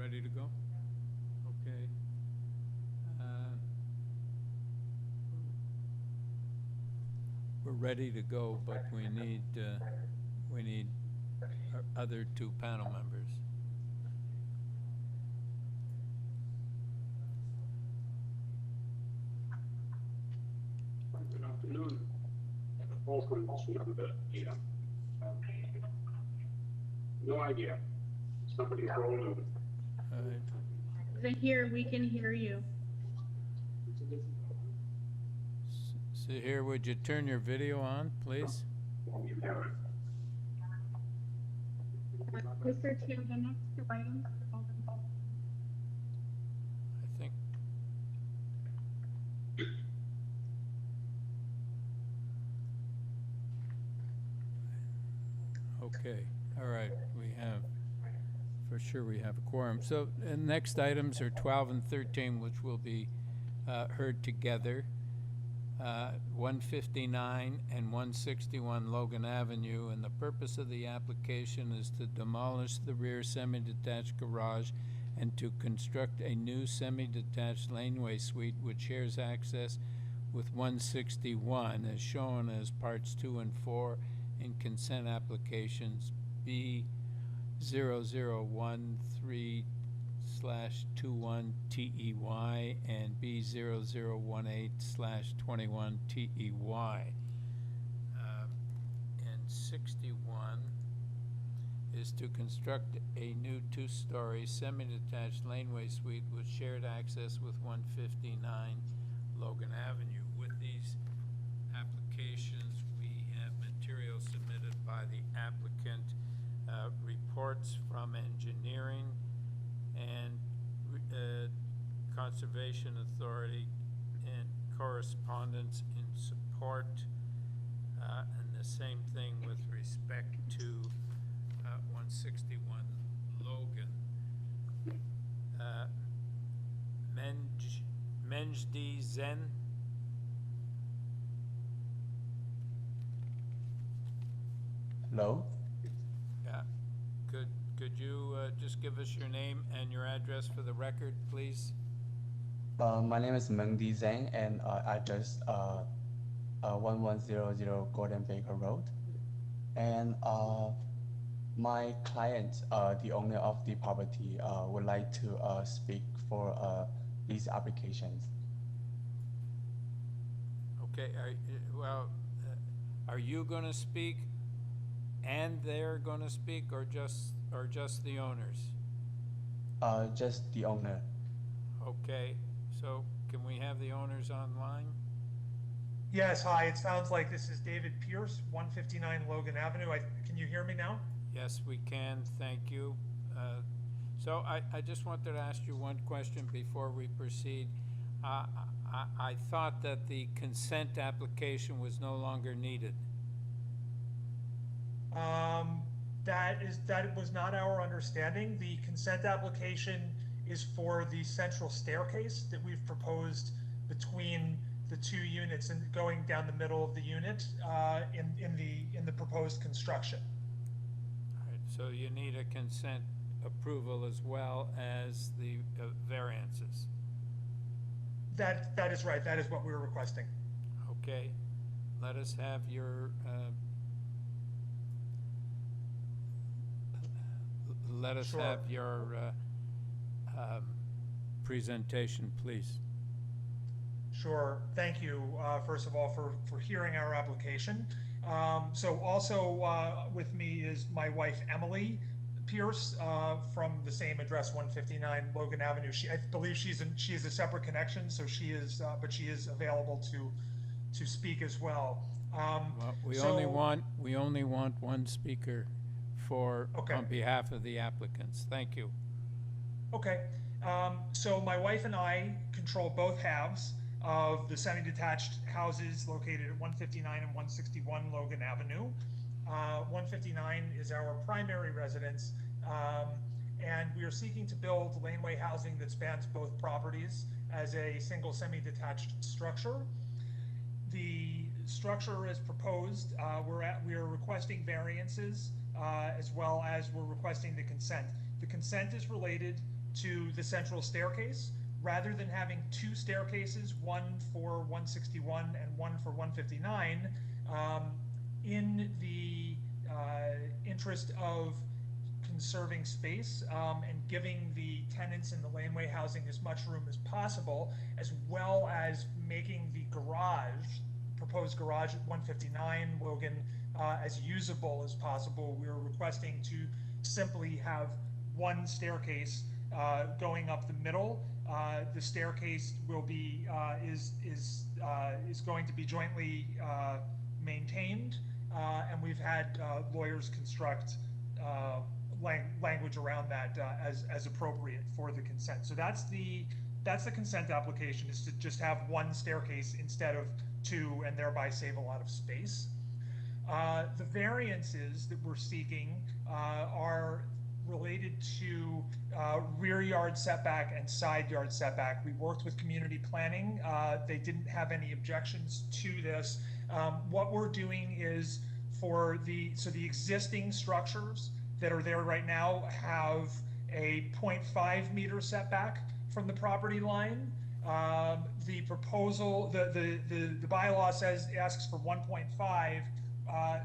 ready to go? Okay. We're ready to go, but we need our other two panel members. Good afternoon. Welcome to number 8. No idea. Somebody's rolling. Here, we can hear you. So here, would you turn your video on, please? Mr. Chair, the next two items. I think. Okay, all right, for sure we have a quorum. So the next items are 12 and 13, which will be heard together. 159 and 161 Logan Avenue, and the purpose of the application is to demolish the rear semi-detached garage and to construct a new semi-detached laneway suite which shares access with 161 as shown as parts 2 and 4 in consent applications B0013/21 TEY and B0018/21 TEY. And 61 is to construct a new two-story semi-detached laneway suite with shared access with 159 Logan Avenue. With these applications, we have material submitted by the applicant, reports from engineering and Conservation Authority, and correspondence in support, and the same thing with respect to 161 Logan. Menjdi Zen. Hello? Yeah. Could you just give us your name and your address for the record, please? My name is Mengdi Zhang, and address 1100 Gordon Baker Road. And my client, the owner of the property, would like to speak for these applications. Okay. Are you going to speak, and they're going to speak, or just the owners? Just the owner. Okay. So can we have the owners online? Yes, hi, it sounds like this is David Pierce, 159 Logan Avenue. Can you hear me now? Yes, we can. Thank you. So I just wanted to ask you one question before we proceed. I thought that the consent application was no longer needed. That was not our understanding. The consent application is for the central staircase that we've proposed between the two units and going down the middle of the unit in the proposed construction. All right, so you need a consent approval as well as the variances. That is right. That is what we're requesting. Okay, let us have your Sure. have your presentation, please. Sure. Thank you, first of all, for hearing our application. So also with me is my wife, Emily Pierce, from the same address, 159 Logan Avenue. I believe she is a separate connection, so she is, but she is available to speak as well. Well, we only want one speaker on behalf of the applicants. Thank you. Okay. So my wife and I control both halves of the semi-detached houses located at 159 and 161 Logan Avenue. 159 is our primary residence, and we are seeking to build laneway housing that spans both properties as a single semi-detached structure. The structure is proposed. We are requesting variances as well as we're requesting the consent. The consent is related to the central staircase, rather than having two staircases, one for 161 and one for 159, in the interest of conserving space and giving the tenants in the laneway housing as much room as possible, as well as making the proposed garage at 159 Logan as usable as possible. We're requesting to simply have one staircase going up the middle. The staircase will be is going to be jointly maintained, and we've had lawyers construct language around that as appropriate for the consent. So that's the consent application, is to just have one staircase instead of two, and thereby save a lot of space. The variances that we're seeking are related to rear yard setback and side yard setback. We worked with community planning. They didn't have any objections to this. What we're doing is so the existing structures that are there right now have a 0.5 meter setback from the property line. The proposal, the bylaw asks for 1.5.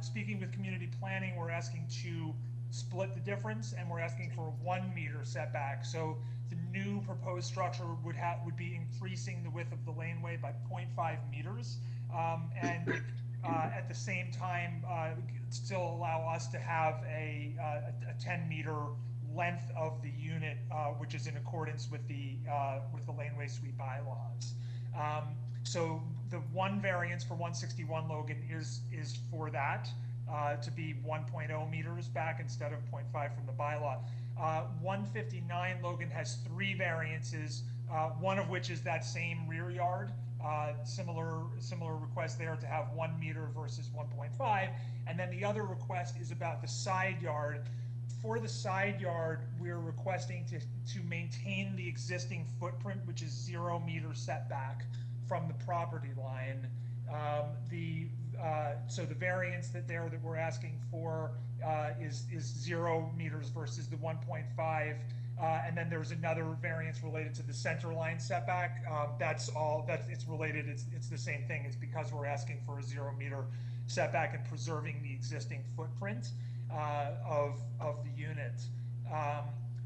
Speaking with community planning, we're asking to split the difference, and we're asking for a 1 meter setback. So the new proposed structure would be increasing the width of the laneway by 0.5 meters, and at the same time still allow us to have a 10 meter length of the unit, which is in accordance with the laneway suite bylaws. So the one variance for 161 Logan is for that, to be 1.0 meters back instead of 0.5 from the bylaw. 159 Logan has 3 variances, one of which is that same rear yard. Similar request there to have 1 meter versus 1.5. And then the other request is about the side yard. For the side yard, we're requesting to maintain the existing footprint, which is 0 meter setback from the property line. So the variance that we're asking for is 0 meters versus the 1.5. And then there's another variance related to the center line setback. It's related. It's the same thing. It's because we're asking for a 0 meter setback and preserving the existing footprint of the unit.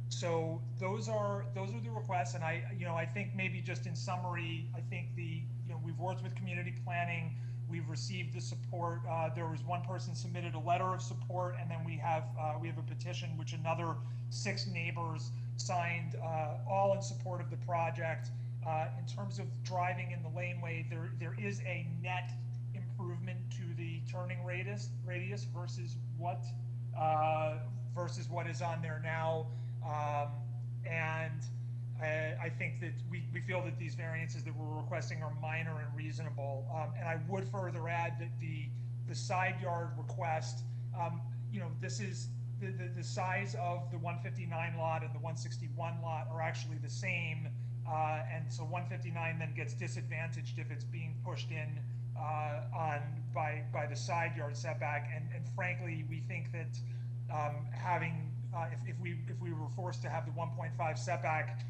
So those are the requests. And I think maybe just in summary, I think we've worked with community planning. We've received the support. There was one person submitted a letter of support, and then we have a petition which another 6 neighbors signed, all in support of the project. In terms of driving in the laneway, there is a net improvement to the turning radius versus what is on there now, and I think that we feel that these variances that we're requesting are minor and reasonable. And I would further add that the side yard request, this is the size of the 159 lot and the 161 lot are actually the same. And so 159 then gets disadvantaged if it's being pushed in by the side yard setback. And frankly, we think that if we were forced to have the 1.5 setback,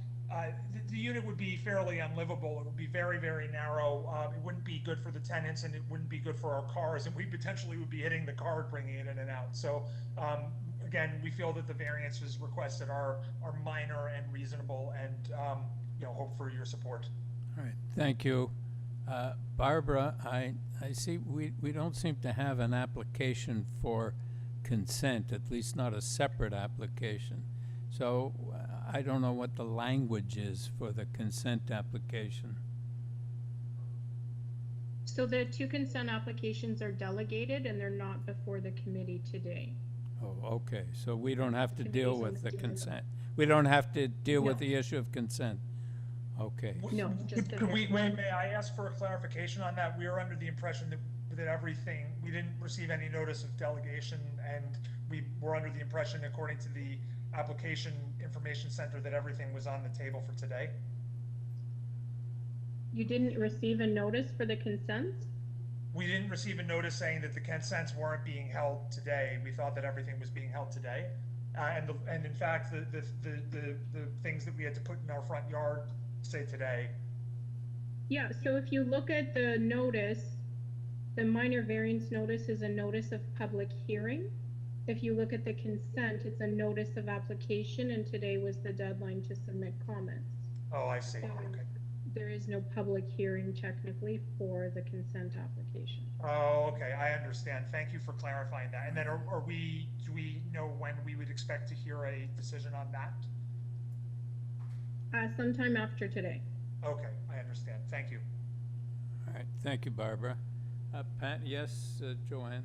the unit would be fairly unlivable. It would be very, very narrow. It wouldn't be good for the tenants, and it wouldn't be good for our cars, and we potentially would be hitting the car bringing it in and out. So again, we feel that the variances requested are minor and reasonable, and hope for your support. All right, thank you. Barbara, I see we don't seem to have an application for consent, at least not a separate application. So I don't know what the language is for the consent application. So the 2 consent applications are delegated and they're not before the committee today. Oh, okay, so we don't have to Committee's deal on with the the consent. We don't have to deal with No. the issue of consent. Okay. No, just the May I ask for a clarification on that? We are under the impression that we didn't receive any notice of delegation, and we were under the impression, according to the application information center, that everything was on the table for today. You didn't receive a notice for the consents? We didn't receive a notice saying that the consents weren't being held today. We thought that everything was being held today. And in fact, the things that we had to put in our front yard say today. Yeah, so if you look at the notice, the minor variance notice is a notice of public hearing. If you look at the consent, it's a notice of application, and today was the deadline to submit comments. Oh, I see, So okay. there is no public hearing technically for the consent application. Oh, okay, I understand. Thank you for clarifying that. And then do we know when we would expect to hear a decision on that? Sometime after today. Okay, I understand. Thank you. All right, thank you, Barbara. Pat, yes, Joanne?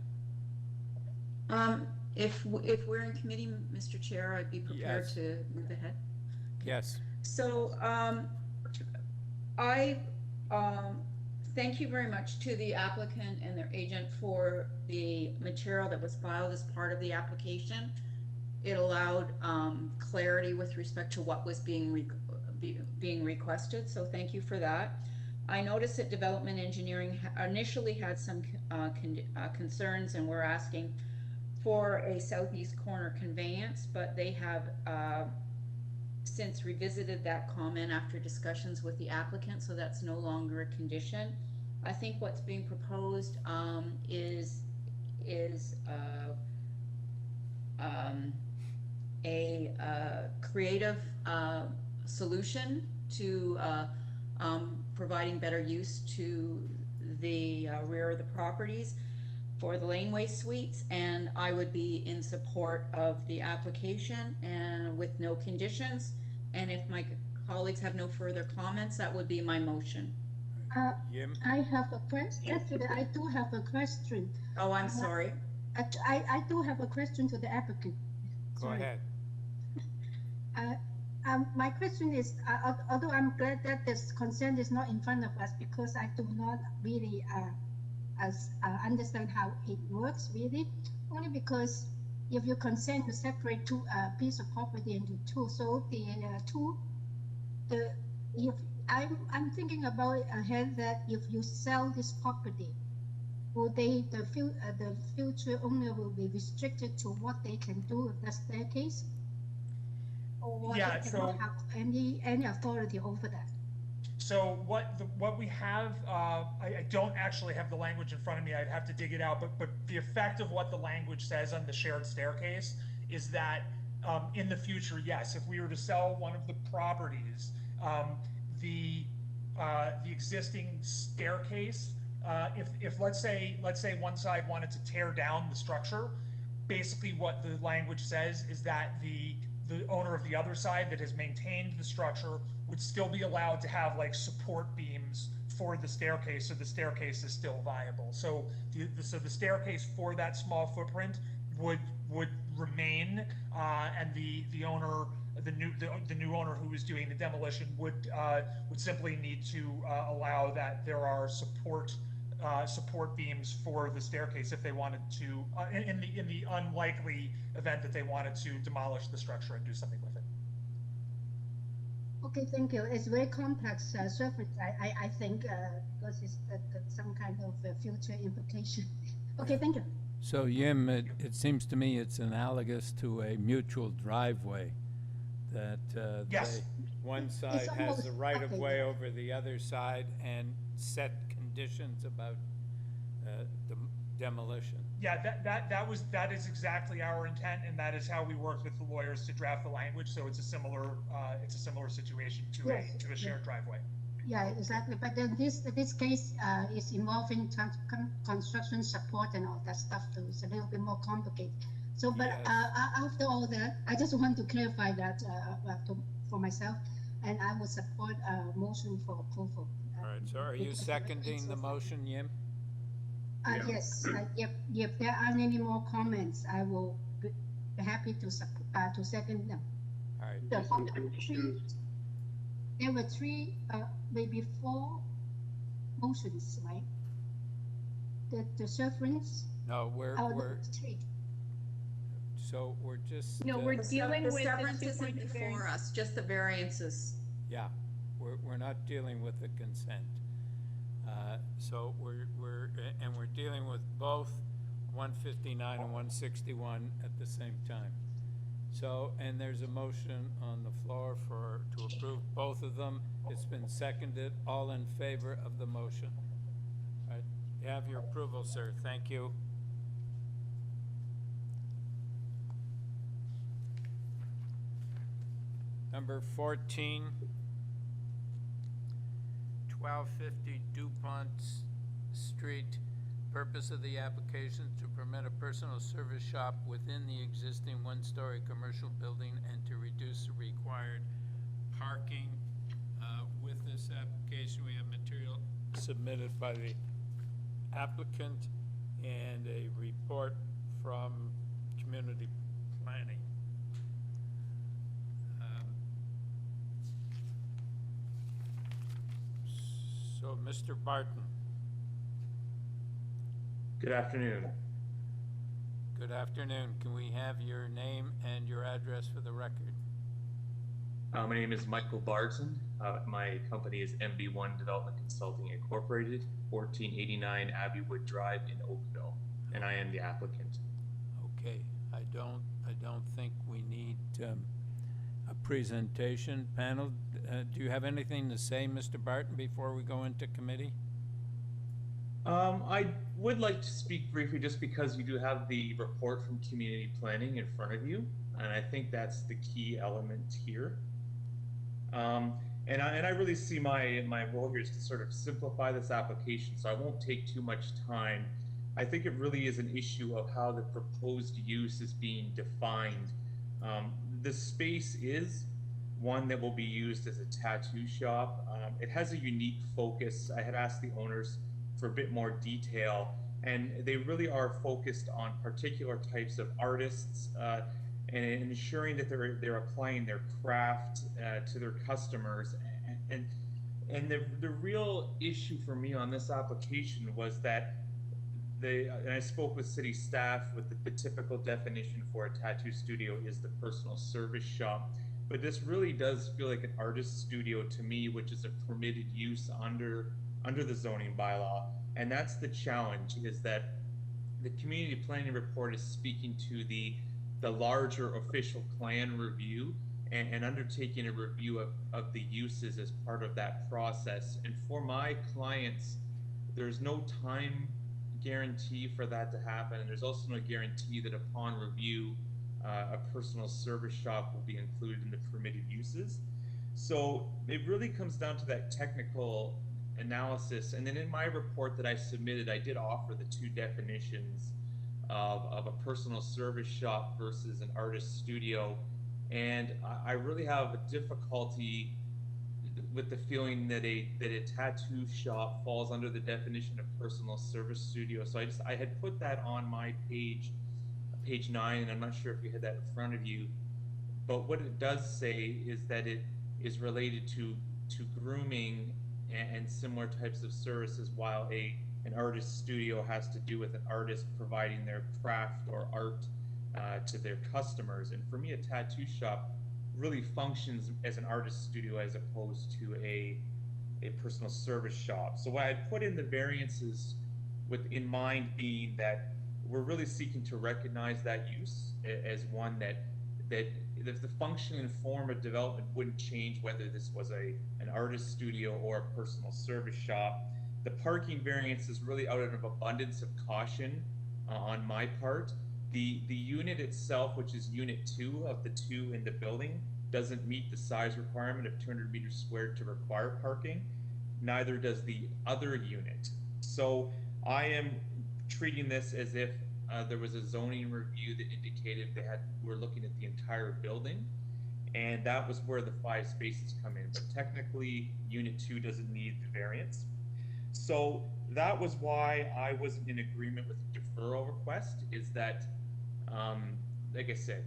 If we're in committee, Mr. Chair, I'd be prepared Yes. to move ahead. Yes. So, I, thank you very much to the applicant and their agent for the material that was filed as part of the application. It allowed, clarity with respect to what was being requested, so thank you for that. I noticed that development engineering initially had some concerns and were asking for a southeast corner conveyance, but they have since revisited that comment after discussions with the applicant, so that's no longer a condition. I think what's being proposed is a creative solution to providing better use to the rear of the properties for the laneway suites, and I would be in support of the application and with no conditions. And if my colleagues have no further comments, that would be my motion. Yim? I have a question. Actually, I do have a question. Oh, I'm sorry. I do have a question to the applicant. Go Sorry. ahead. My question is, although I'm glad that this consent is not in front of us, because I do not really understand how it works really, only because if you consent to separate two piece of property into two, so if I'm thinking about ahead that if you sell this property, will the future owner will be restricted to what they can do with the staircase? Or Yeah, they so- cannot have any authority over that? So what we have, I don't actually have the language in front of me. I'd have to dig it out. But the effect of what the language says on the shared staircase is that in the future, yes, if we were to sell one of the properties, the existing staircase, if let's say one side wanted to tear down the structure, basically what the language says is that the owner of the other side that has maintained the structure would still be allowed to have like support beams for the staircase, so the staircase is still viable. So the staircase for that small footprint would remain, and the owner, the new owner who is doing the demolition would simply need to allow that there are support beams for the staircase if they wanted to, in the unlikely event that they wanted to demolish the structure and do something with it. Okay, thank you. It's very complex surface, I think, because it's some kind of future implication. Okay, thank you. So Yim, it seems to me it's analogous to a mutual driveway, that Yes. one side has almost- the right of okay, way yeah. over the other side and set conditions about the demolition. Yeah, that is exactly our intent, and that is how we worked with the lawyers to draft the language. So it's a similar situation to Yes, a shared driveway. Yeah, exactly. But then this case is involving construction support and all that stuff, so it's a little bit more complicated. So, but Yes. After all that, I just want to clarify that for myself, and I will support a motion for approval. All right, so are you seconding the motion, Yim? Yes, if there aren't any more comments, I will be happy to second them. All right, There were three, maybe four motions, right? The severance, no, we're, three. so we're just. No, we're dealing The with the severance isn't 2.2 before variance. us, just the variances. Yeah, we're not dealing with the consent. So we're dealing with both 159 and 161 at the same time. So, and there's a motion on the floor to approve both of them. It's been seconded. All in favor of the motion? All right, you have your approval, sir. Thank you. Number 14, 1250 Dupont Street. Purpose of the application to permit a personal service shop within the existing one-story commercial building and to reduce the required parking. With this application, we have material submitted by the applicant and a report from community planning. So, Mr. Barton. Good afternoon. Good afternoon. Can we have your name and your address for the record? My name is Michael Barton. My company is MB1 Development Consulting Incorporated, 1489 Abbeywood Drive in Oakville, and I am the applicant. Okay, I don't think we need a presentation. Panel, do you have anything to say, Mr. Barton, before we go into committee? I would like to speak briefly just because you do have the report from community planning in front of you, and I think that's the key element here. And I really see my role here is to sort of simplify this application, so I won't take too much time. I think it really is an issue of how the proposed use is being defined. The space is one that will be used as a tattoo shop. It has a unique focus. I had asked the owners for a bit more detail, and they really are focused on particular types of artists and ensuring that they're applying their craft to their customers. And the real issue for me on this application was that and I spoke with city staff with the typical definition for a tattoo studio is the personal service shop. But this really does feel like an artist studio to me, which is a permitted use under the zoning bylaw. And that's the challenge, is that the community planning report is speaking to the larger official plan review and undertaking a review of the uses as part of that process. And for my clients, there's no time guarantee for that to happen. And there's also no guarantee that upon review, a personal service shop will be included in the permitted uses. So it really comes down to that technical analysis. And then in my report that I submitted, I did offer the two definitions of a personal service shop versus an artist studio. And I really have a difficulty with the feeling that a tattoo shop falls under the definition of personal service studio. So I had put that on my page 9, and I'm not sure if you had that in front of you, but what it does say is that it is related to grooming and similar types of services, while an artist studio has to do with an artist providing their craft or art to their customers. And for me, a tattoo shop really functions as an artist studio as opposed to a personal service shop. So what I put in the variances in mind being that we're really seeking to recognize that use as one that the function and form of development wouldn't change whether this was an artist studio or a personal service shop. The parking variance is really out of abundance of caution on my part. The unit itself, which is unit 2 of the 2 in the building, doesn't meet the size requirement of 200 meters squared to require parking. Neither does the other unit. So I am treating this as if there was a zoning review that indicated we're looking at the entire building, and that was where the 5 spaces come in. But technically, unit 2 doesn't need the variance. So that was why I wasn't in agreement with the deferral request, is that, like I said,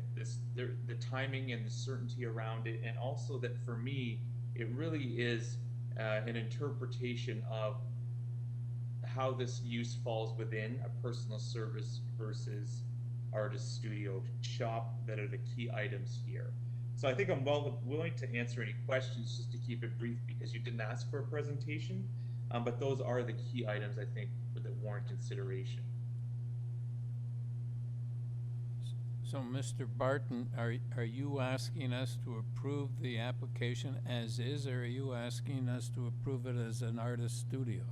the timing and the certainty around it, and also that for me, it really is an interpretation of how this use falls within a personal service versus artist studio shop that are the key items here. So I think I'm willing to answer any questions, just to keep it brief because you didn't ask for a presentation, but those are the key items I think that warrant consideration. So, Mr. Barton, are you asking us to approve the application as is, or are you asking us to approve it as an artist studio?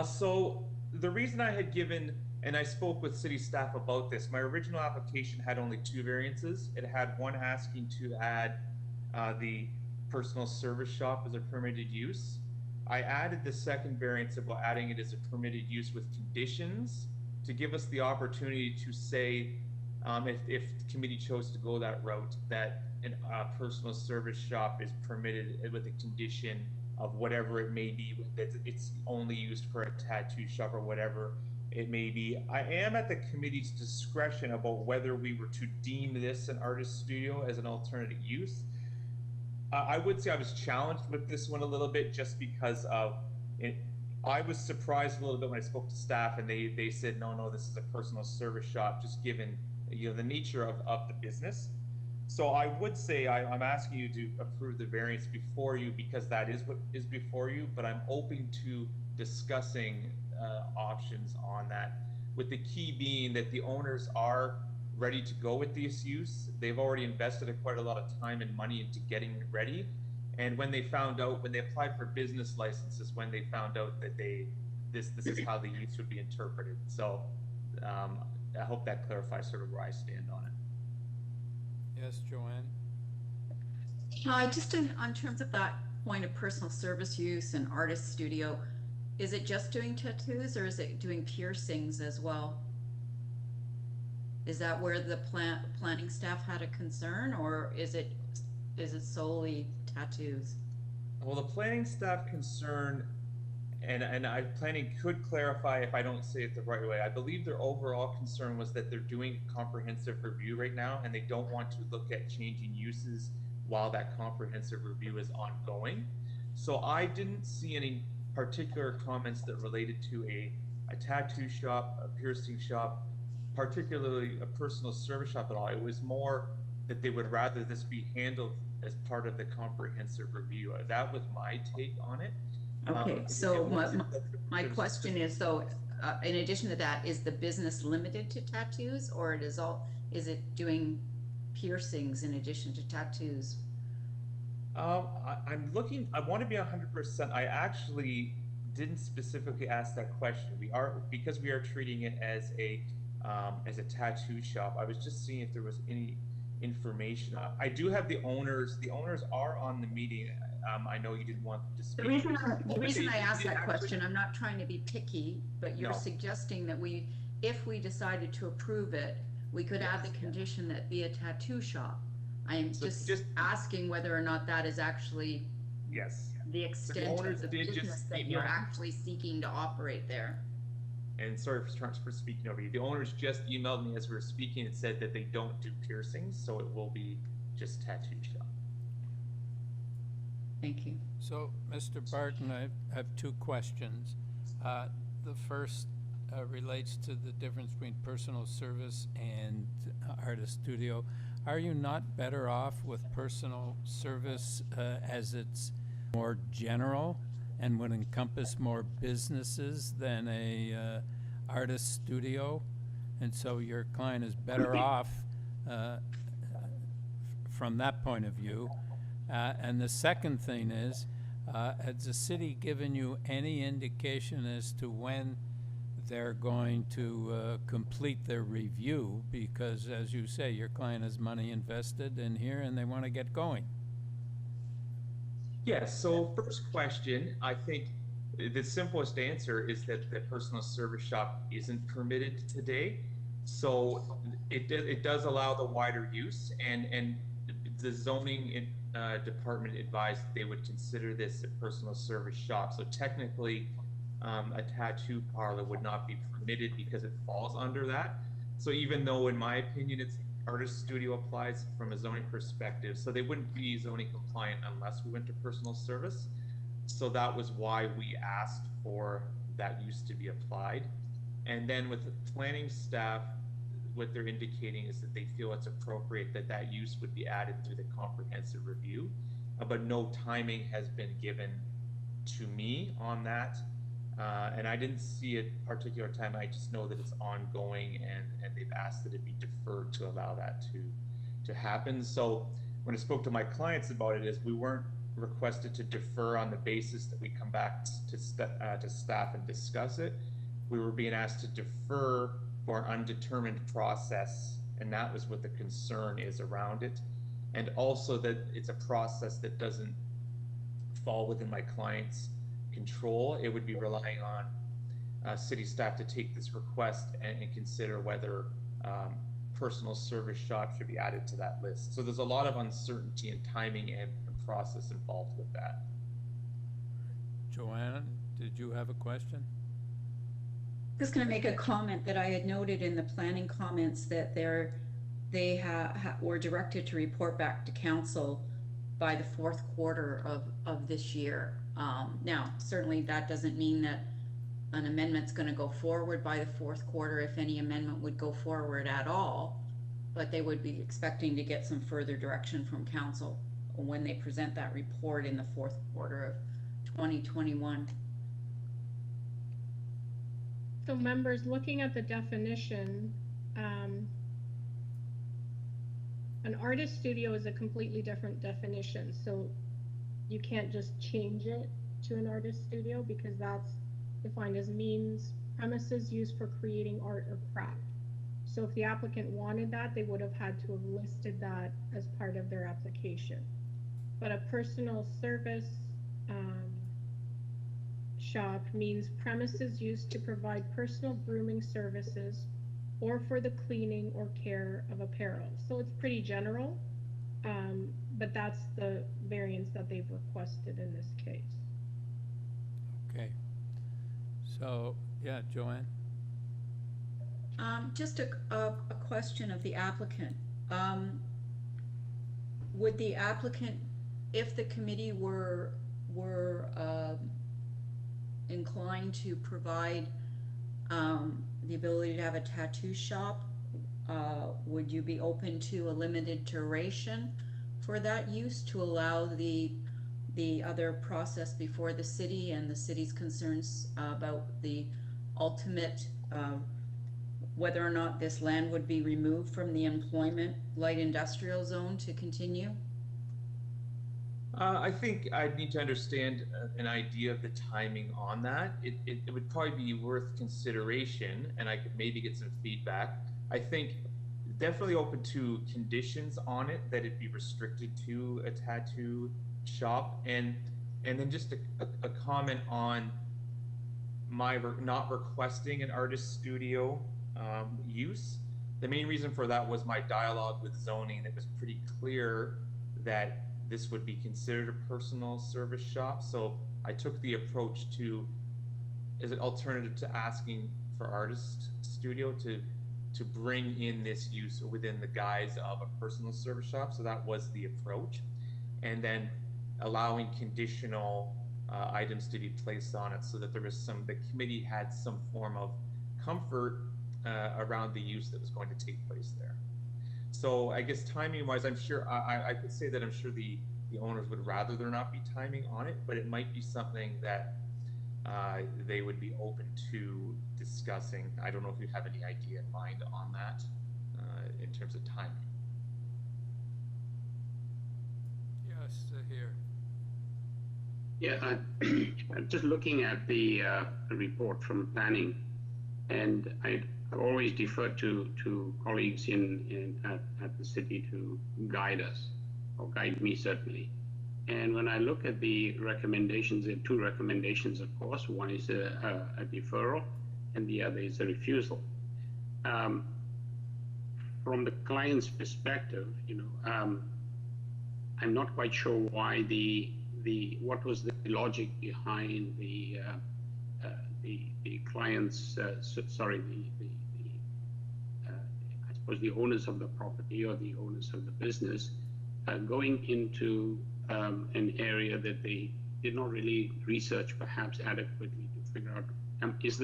So the reason I had given, and I spoke with city staff about this, my original application had only 2 variances. It had one asking to add the personal service shop as a permitted use. I added the second variance about adding it as a permitted use with conditions to give us the opportunity to say, if the committee chose to go that route, that a personal service shop is permitted with a condition of whatever it may be, that it's only used for a tattoo shop or whatever it may be. I am at the committee's discretion about whether we were to deem this an artist studio as an alternative use. I would say I was challenged with this one a little bit just because of it. I was surprised a little bit when I spoke to staff and they said, no, this is a personal service shop, just given, the nature of the business. So I would say I'm asking you to approve the variance before you, because that is what is before you, but I'm open to discussing options on that, with the key being that the owners are ready to go with this use. They've already invested quite a lot of time and money into getting it ready. And when they applied for business licenses, when they found out that this is how the use would be interpreted. So I hope that clarifies sort of where I stand on it. Yes, Joanne? Just in terms of that point of personal service use and artist studio, is it just doing tattoos or is it doing piercings as well? Is that where the planning staff had a concern, or is it solely tattoos? Well, the planning staff concern, and planning could clarify if I don't say it the right way. I believe their overall concern was that they're doing a comprehensive review right now, and they don't want to look at changing uses while that comprehensive review is ongoing. So I didn't see any particular comments that related to a tattoo shop, a piercing shop, particularly a personal service shop at all. It was more that they would rather this be handled as part of the comprehensive review. That was my take on it. Okay, so my question is, though, in addition to that, is the business limited to tattoos, or is it doing piercings in addition to tattoos? I'm looking, I want to be 100%. I actually didn't specifically ask that question. Because we are treating it as a tattoo shop. I was just seeing if there was any information. I do have the owners. The owners are on the meeting. I know you didn't want to speak. The reason I asked that question, I'm not trying to be picky, but you're suggesting that if we decided to approve it, we could add the condition that be a tattoo shop. I am just asking whether or not that is actually the extent of the business that you're actually seeking to operate there. And sorry for speaking over you. The owners just emailed me as we were speaking and said that they don't do piercings, so it will be just tattoo shop. Thank you. So, Mr. Barton, I have 2 questions. The first relates to the difference between personal service and artist studio. Are you not better off with personal service as it's more general and would encompass more businesses than a artist studio? And so your client is better off from that point of view. And the second thing is, has the city given you any indication as to when they're going to complete their review? Because, as you say, your client has money invested in here and they want to get going. Yes, so first question, I think the simplest answer is that the personal service shop isn't permitted today. So it does allow the wider use, and the zoning department advised they would consider this a personal service shop. So technically, a tattoo parlor would not be permitted because it falls under that. So even though, in my opinion, it's artist studio applies from a zoning perspective, so they wouldn't be zoning compliant unless we went to personal service. So that was why we asked for that use to be applied. And then with the planning staff, what they're indicating is that they feel it's appropriate that that use would be added through the comprehensive review, but no timing has been given to me on that. And I didn't see a particular time. I just know that it's ongoing, and they've asked that it be deferred to allow that to happen. So when I spoke to my clients about it, is we weren't requested to defer on the basis that we come back to staff and discuss it. We were being asked to defer for an undetermined process, and that was what the concern is around it. And also that it's a process that doesn't fall within my client's control. It would be relying on city staff to take this request and consider whether personal service shops should be added to that list. So there's a lot of uncertainty in timing and process involved with that. Joanna, did you have a question? Just going to make a comment that I had noted in the planning comments that they were directed to report back to council by the fourth quarter of this year. Now, certainly that doesn't mean that an amendment's going to go forward by the fourth quarter, if any amendment would go forward at all, but they would be expecting to get some further direction from council when they present that report in the fourth quarter of 2021. So members, looking at the definition, an artist studio is a completely different definition. So you can't just change it to an artist studio, because that's defined as means, premises used for creating art or craft. So if the applicant wanted that, they would have had to have listed that as part of their application. But a personal service shop means premises used to provide personal grooming services or for the cleaning or care of apparel. So it's pretty general, but that's the variance that they've requested in this case. Okay. So, yeah, Joanne? Just a question of the applicant. Would the applicant, if the committee were inclined to provide the ability to have a tattoo shop, would you be open to a limited duration for that use to allow the other process before the city and the city's concerns about the ultimate whether or not this land would be removed from the employment light industrial zone to continue? I think I'd need to understand an idea of the timing on that. It would probably be worth consideration, and I could maybe get some feedback. I think definitely open to conditions on it, that it be restricted to a tattoo shop, and then just a comment on my not requesting an artist studio use. The main reason for that was my dialogue with zoning. It was pretty clear that this would be considered a personal service shop. So I took the approach to, as an alternative to asking for artist studio, to bring in this use within the guise of a personal service shop. So that was the approach. And then allowing conditional items to be placed on it, so that there was the committee had some form of comfort around the use that was going to take place there. So I guess timing wise, I'm sure I could say that I'm sure the owners would rather there not be timing on it, but it might be something that they would be open to discussing. I don't know if you have any idea in mind on that in terms of timing. Yes, here. Yeah, I'm just looking at the report from planning, and I've always deferred to colleagues at the city to guide us, or guide me certainly. And when I look at the recommendations, there are two recommendations, of course. One is a deferral, and the other is a refusal. From the client's perspective, I'm not quite sure why what was the logic behind the client's I suppose the owners of the property or the owners of the business going into an area that they did not really research perhaps adequately to figure out, is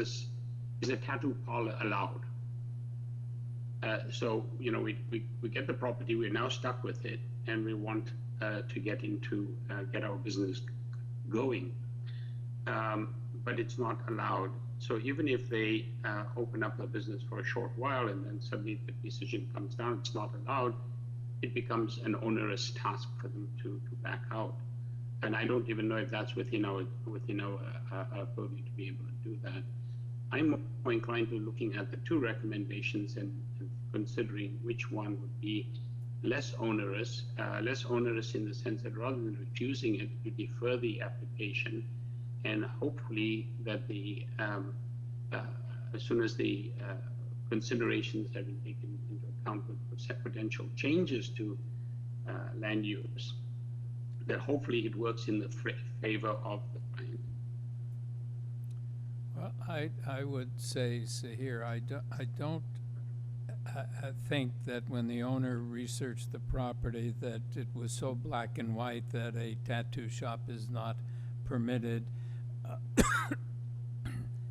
a tattoo parlor allowed? So we get the property, we're now stuck with it, and we want to get our business going. but it's not allowed. So even if they open up the business for a short while and then suddenly the decision comes down, it's not allowed, it becomes an onerous task for them to back out. And I don't even know if that's within our purview to be able to do that. I'm more inclined to looking at the two recommendations and considering which one would be less onerous in the sense that rather than refusing it, you defer the application, and hopefully that the as soon as the considerations have been taken into account with potential changes to land use, that hopefully it works in the favor of the client. Well, I would say here, I think that when the owner researched the property, that it was so black and white that a tattoo shop is not permitted. It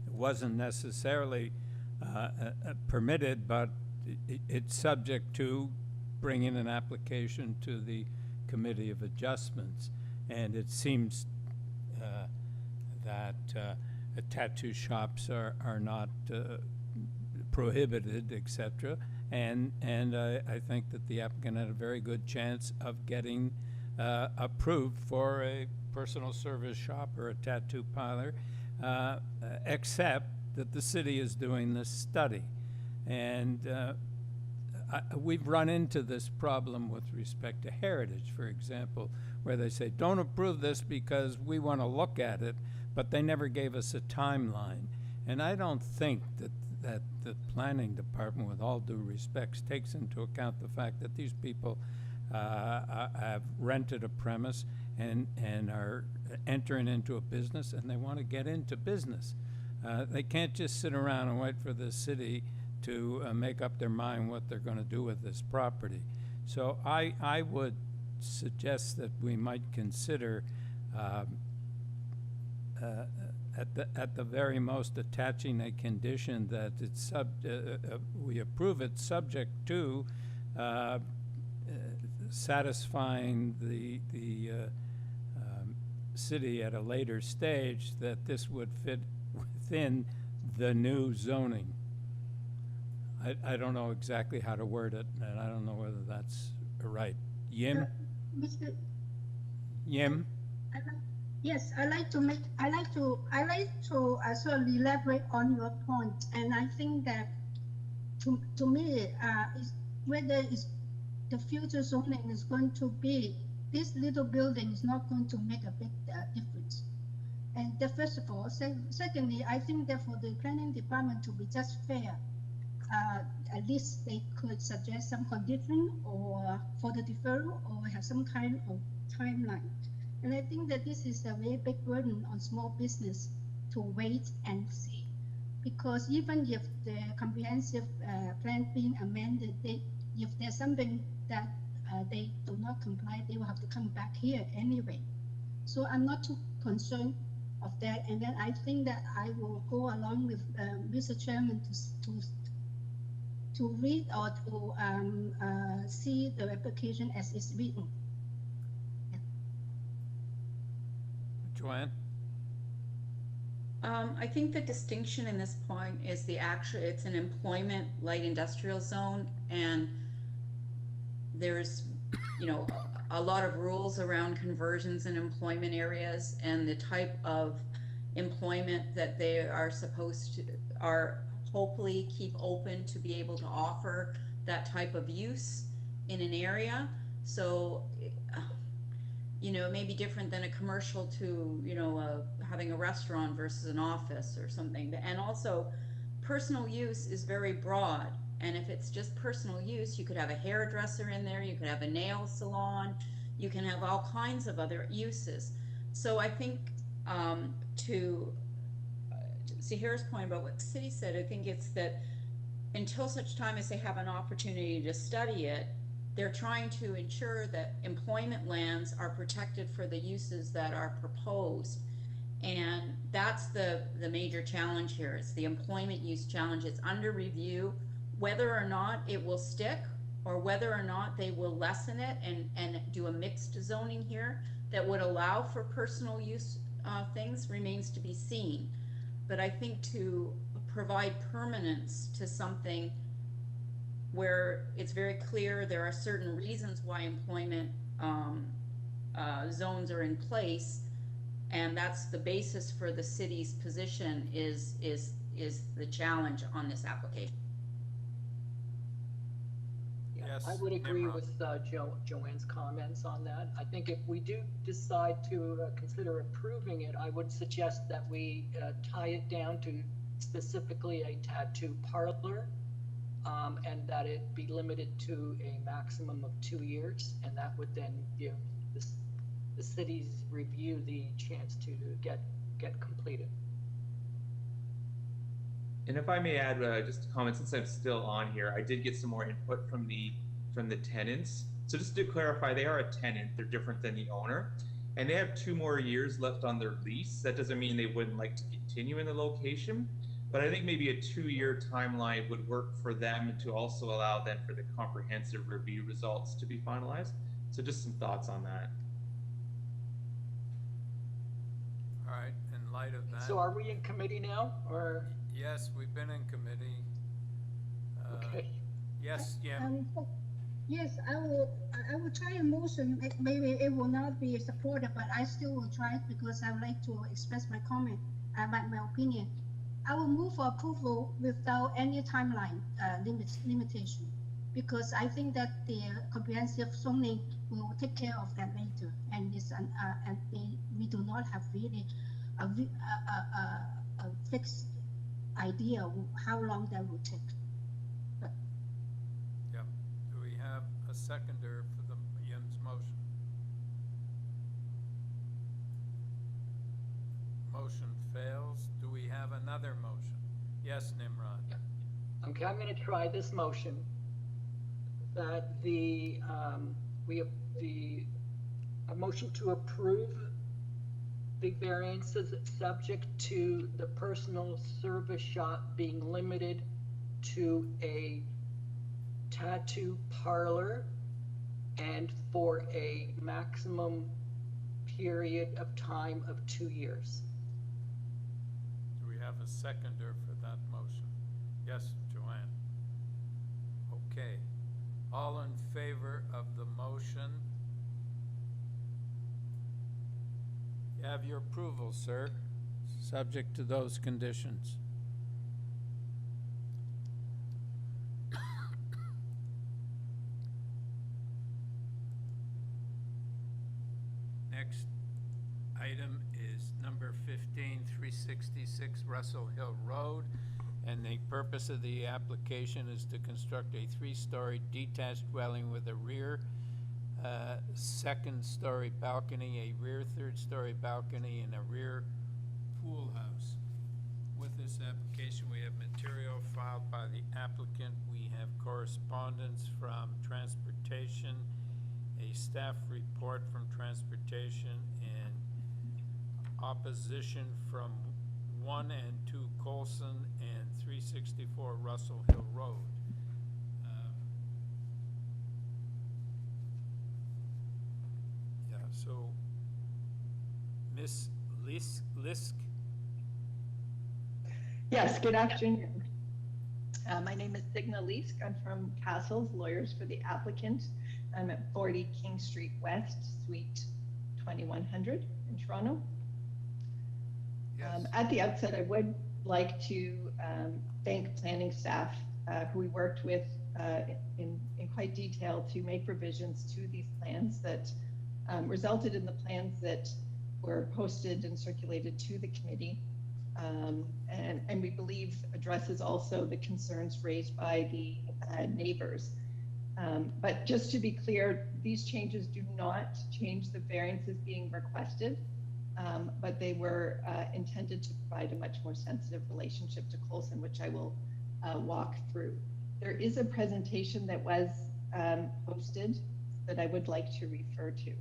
wasn't necessarily permitted, but it's subject to bringing an application to the Committee of Adjustments. And it seems that tattoo shops are not prohibited, etc. And I think that the applicant had a very good chance of getting approved for a personal service shop or a tattoo parlor, except that the city is doing this study. And we've run into this problem with respect to heritage, for example, where they say, don't approve this because we want to look at it, but they never gave us a timeline. And I don't think that the planning department, with all due respects, takes into account the fact that these people have rented a premise and are entering into a business, and they want to get into business. They can't just sit around and wait for the city to make up their mind what they're going to do with this property. So I would suggest that we might consider at the very most attaching a condition that it's we approve it subject to satisfying the city at a later stage that this would fit within the new zoning. I don't know exactly how to word it, and I don't know whether that's right. Yim? Mr. Yim? Yes, I like to sort of elaborate on your point, and I think that to me, whether it's the future zoning is going to be, this little building is not going to make a big difference. And first of all, secondly, I think that for the planning department to be just fair, at least they could suggest some condition or for the deferral or have some kind of timeline. And I think that this is a very big burden on small business to wait and see, because even if the comprehensive plan being amended, if there's something that they do not comply, they will have to come back here anyway. So I'm not too concerned of that. And then I think that I will go along with Mr. Chairman to read or to see the application as it's written. Joanne? I think the distinction in this point is it's an employment light industrial zone, and there's, a lot of rules around conversions in employment areas, and the type of employment that they are hopefully keep open to be able to offer that type of use in an area. So, it may be different than a commercial to, having a restaurant versus an office or something. And also, personal use is very broad. And if it's just personal use, you could have a hairdresser in there, you could have a nail salon, you can have all kinds of other uses. So I think to Sahira's point about what the city said, I think it's that until such time as they have an opportunity to study it, they're trying to ensure that employment lands are protected for the uses that are proposed. And that's the major challenge here. It's the employment use challenge. It's under review. Whether or not it will stick, or whether or not they will lessen it and do a mixed zoning here that would allow for personal use things, remains to be seen. but I think to provide permanence to something where it's very clear there are certain reasons why employment zones are in place, and that's the basis for the city's position is the challenge on this application. Yeah, Yes, I would agree Nimrod. with Joanne's comments on that. I think if we do decide to consider approving it, I would suggest that we tie it down to specifically a tattoo parlor, and that it be limited to a maximum of 2 years, and that would then give the city's review the chance to get completed. And if I may add just a comment, since I'm still on here, I did get some more input from the tenants. So just to clarify, they are a tenant. They're different than the owner, and they have 2 more years left on their lease. That doesn't mean they wouldn't like to continue in the location, but I think maybe a 2-year timeline would work for them to also allow then for the comprehensive review results to be finalized. So just some thoughts on that. All right, in light of that. So are we in committee now, or? Yes, we've been in committee. Okay. Yes, Jim. Yes, I will try a motion. Maybe it will not be supported, but I still will try it because I would like to express my comment, my opinion. I will move for approval without any timeline limitation, because I think that the comprehensive zoning will take care of that later, and we do not have really a fixed idea of how long that will take. Yep. Do we have a seconder for Jim's motion? Motion fails. Do we have another motion? Yes, Nimrod. Okay, I'm going to try this motion that a motion to approve the variances subject to the personal service shop being limited to a tattoo parlor and for a maximum period of time of 2 years. Do we have a seconder for that motion? Yes, Joanne. Okay. All in favor of the motion? You have your approval, sir, subject to those conditions. Next item is number 15, 366 Russell Hill Road. And the purpose of the application is to construct a 3-story detached dwelling with a rear second-story balcony, a rear third-story balcony, and a rear pool house. With this application, we have material filed by the applicant. We have correspondence from Transportation, a staff report from Transportation, and opposition from 1 and 2 Colson and 364 Russell Hill Road. So, Miss Lisk? Yes, good afternoon. My name is Signa Lisk. I'm from Castles, lawyers for the applicant. I'm at 40 King Street West, Suite 2100 in Toronto. Yes. At the outset, I would like to thank planning staff who we worked with in quite detail to make revisions to these plans that resulted in the plans that were posted and circulated to the committee, and we believe addresses also the concerns raised by the neighbors. But just to be clear, these changes do not change the variances being requested, but they were intended to provide a much more sensitive relationship to Colson, which I will walk through. There is a presentation that was posted that I would like to refer to.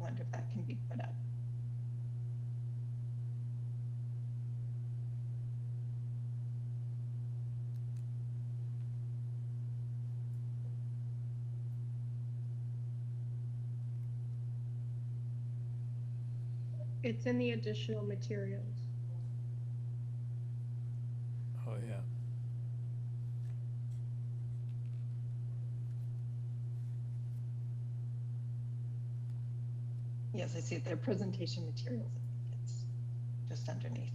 I wonder if that can be put up. It's in the additional materials. Oh, yeah. Yes, I see it there, presentation materials. It's just underneath.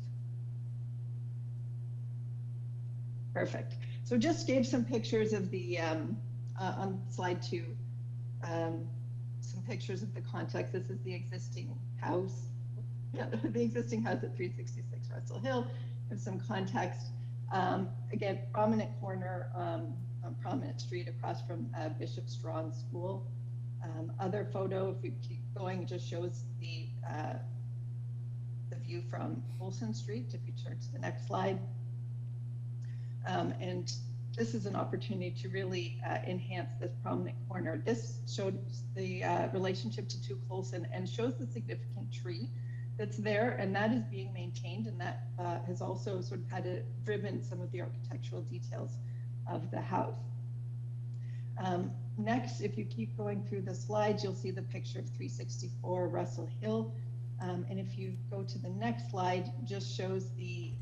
Perfect. So just gave some pictures of the, on slide 2, some pictures of the context. This is the existing house. Yeah, the existing house at 366 Russell Hill. There's some context. Again, prominent corner on prominent street across from Bishop Strachan School. Other photo, if we keep going, just shows the view from Olson Street. If you turn to the next slide. And this is an opportunity to really enhance this prominent corner. This shows the relationship to 2 Colson and shows the significant tree that's there, and that is being maintained, and that has also sort of driven some of the architectural details of the house. Next, if you keep going through the slides, you'll see the picture of 364 Russell Hill. And if you go to the next slide, just shows the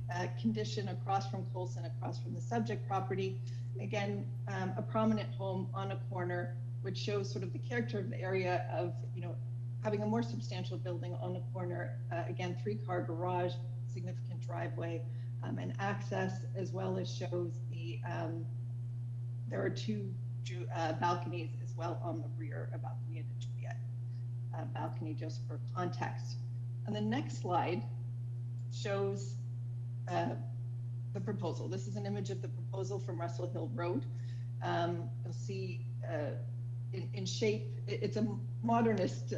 condition across from Colson, across from the subject property. Again, a prominent home on a corner, which shows sort of the character of the area of, having a more substantial building on a corner. Again, 3-car garage, significant driveway, and access, as well as shows the, there are 2 balconies as well on the rear, a balcony and a Juliet balcony, just for context. And the next slide shows the proposal. This is an image of the proposal from Russell Hill Road. You'll see in shape, it's a modernist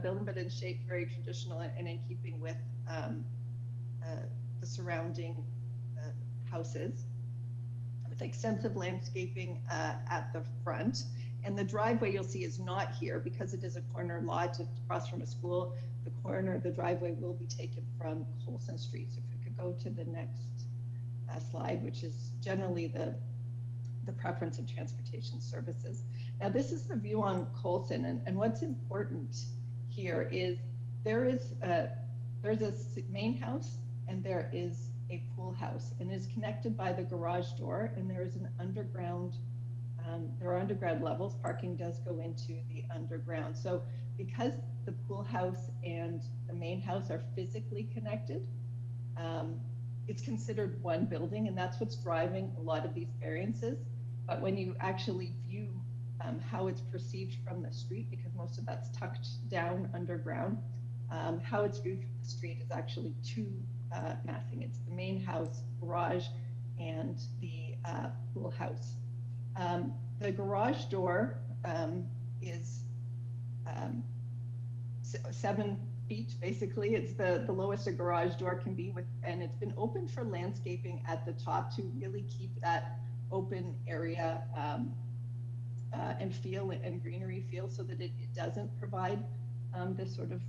building, but in shape very traditional and in keeping with the surrounding houses, with extensive landscaping at the front. And the driveway you'll see is not here because it is a corner lot across from a school. The driveway will be taken from Colson Street. So if we could go to the next slide, which is generally the preference of transportation services. Now this is the view on Colson, and what's important here is there's a main house and there is a pool house, and is connected by the garage door, and there is an underground, there are underground levels. Parking does go into the underground. So because the pool house and the main house are physically connected, it's considered one building, and that's what's driving a lot of these variances. But when you actually view how it's perceived from the street, because most of that's tucked down underground, how it's viewed from the street is actually 2 massing. It's the main house, garage, and the pool house. The garage door is 7 feet, basically. It's the lowest a garage door can be, and it's been open for landscaping at the top to really keep that open area and feel and greenery feel, so that it doesn't provide this sort of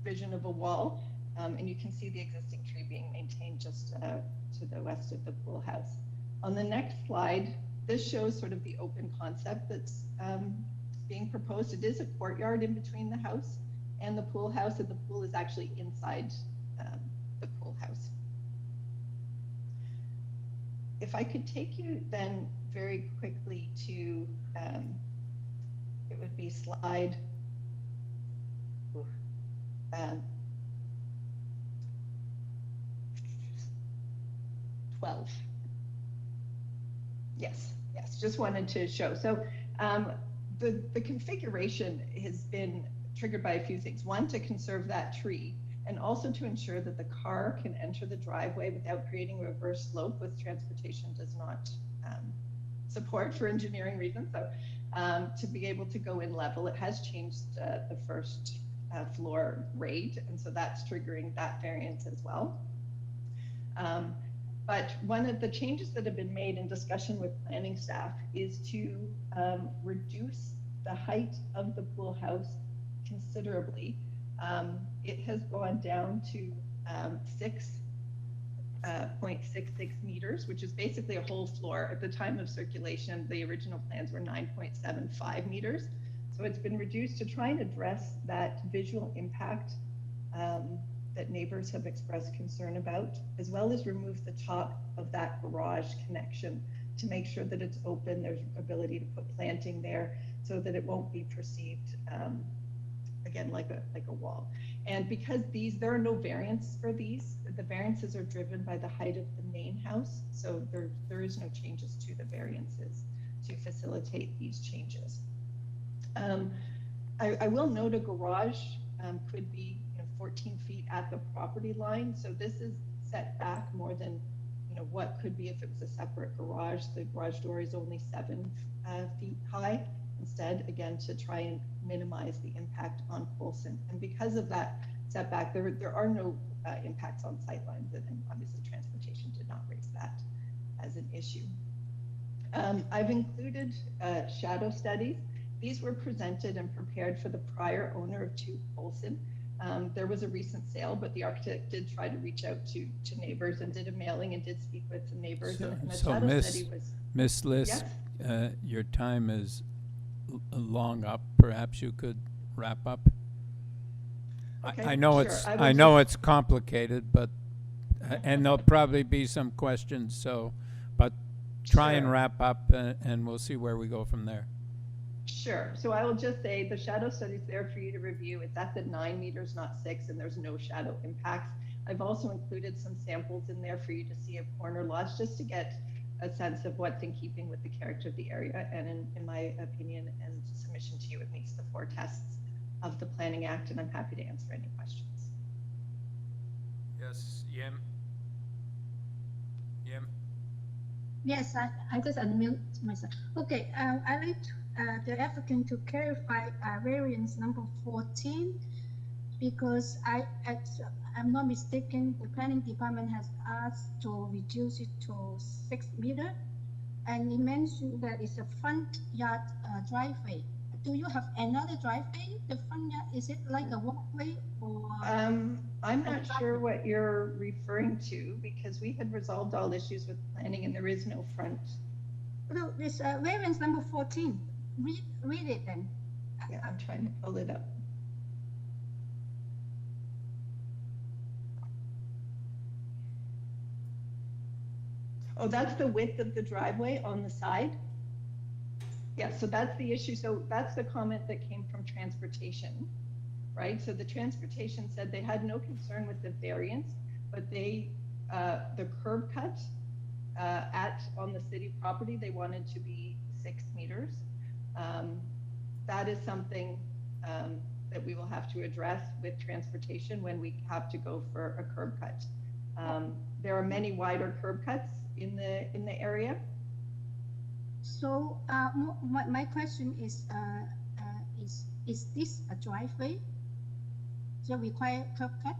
vision of a wall. And you can see the existing tree being maintained just to the west of the pool house. On the next slide, this shows sort of the open concept that's being proposed. It is a courtyard in between the house and the pool house, and the pool is actually inside the pool house. If I could take you then very quickly to, it would be slide 12. Yes, just wanted to show. So the configuration has been triggered by a few things. One, to conserve that tree, and also to ensure that the car can enter the driveway without creating a reverse slope, which transportation does not support for engineering reasons. So to be able to go in level, it has changed the first floor grade, and so that's triggering that variance as well. But one of the changes that have been made in discussion with planning staff is to reduce the height of the pool house considerably. It has gone down to 6.66 meters, which is basically a whole floor. At the time of circulation, the original plans were 9.75 meters. So it's been reduced to try and address that visual impact that neighbors have expressed concern about, as well as remove the top of that garage connection to make sure that it's open, there's ability to put planting there so that it won't be perceived, again, like a wall. And because there are no variants for these, the variances are driven by the height of the main house. So there is no changes to the variances to facilitate these changes. I will note a garage could be 14 feet at the property line. So this is set back more than what could be if it was a separate garage. The garage door is only 7 feet high. Instead, again, to try and minimize the impact on Colson. And because of that setback, there are no impacts on sightlines, and obviously transportation did not raise that as an issue. I've included shadow studies. These were presented and prepared for the prior owner of 2 Colson. There was a recent sale, but the architect did try to reach out to neighbors and did a mailing and did speak with some neighbors. And the shadow study was... Miss Lisk, Yes? your time is long up. Perhaps you could wrap up. Okay, I know sure. I know it's complicated, but and there'll probably be some questions. So, but try and Sure. wrap up, and we'll see where we go from there. Sure. So I will just say the shadow study is there for you to review. It's at the 9 meters, not 6, and there's no shadow impacts. I've also included some samples in there for you to see of corner lots, just to get a sense of what's in keeping with the character of the area. And in my opinion and submission to you, it meets the 4 tests of the Planning Act, and I'm happy to answer any questions. Yes, Yim. Yes, I just unmute myself. Okay, I'd like the applicant to clarify variance number 14, because I'm not mistaken, the planning department has asked to reduce it to 6 meters, and he mentioned that it's a front yard driveway. Do you have another driveway? The front yard, is it like a walkway or? I'm not sure what you're referring to, because we had resolved all issues with planning and there is no front. No, this variance number 14. Read it then. Yeah, I'm trying to pull it up. Oh, that's the width of the driveway on the side? Yeah, so that's the issue. So that's the comment that came from transportation, right? So the transportation said they had no concern with the variance, but they, the curb cut on the city property, they wanted to be 6 meters. That is something that we will have to address with transportation when we have to go for a curb cut. There are many wider curb cuts in the area. So my question is this a driveway? So require curb cut?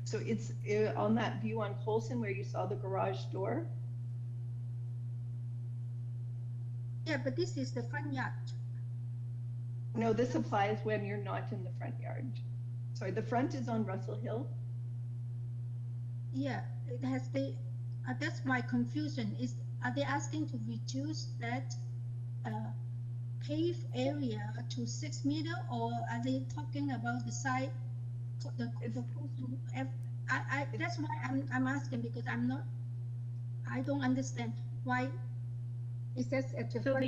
So it's on that view on Colson where you saw the garage door. Yeah, but this is the front yard. No, this applies when you're not in the front yard. Sorry, the front is on Russell Hill. Yeah, it has the. That's my confusion. Are they asking to reduce that paved area to 6 meters, or are they talking about the side? That's why I'm asking, because I don't understand why it says at the So front.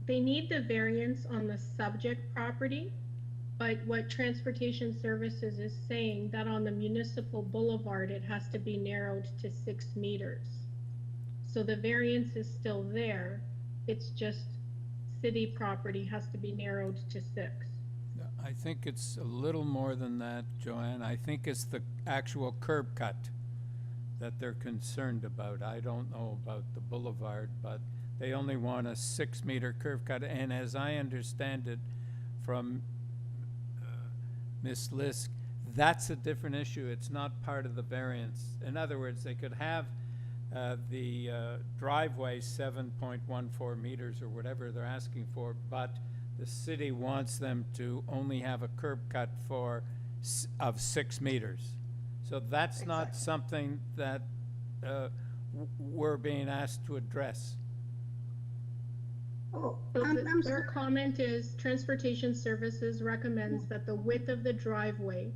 they need the variance on the subject property, but what Transportation Services is saying that on the municipal boulevard, it has to be narrowed to 6 meters. So the variance is still there. It's just city property has to be narrowed to 6. I think it's a little more than that, Joanne. I think it's the actual curb cut that they're concerned about. I don't know about the boulevard, but they only want a 6 meter curb cut. And as I understand it from Ms. Lisk, that's a different issue. It's not part of the variance. In other words, they could have the driveway 7.14 meters or whatever they're asking for, but the city wants them to only have a curb cut of 6 meters. So that's not something that we're being asked to address. Oh, So I'm their sorry. comment is Transportation Services recommends that the width of the driveway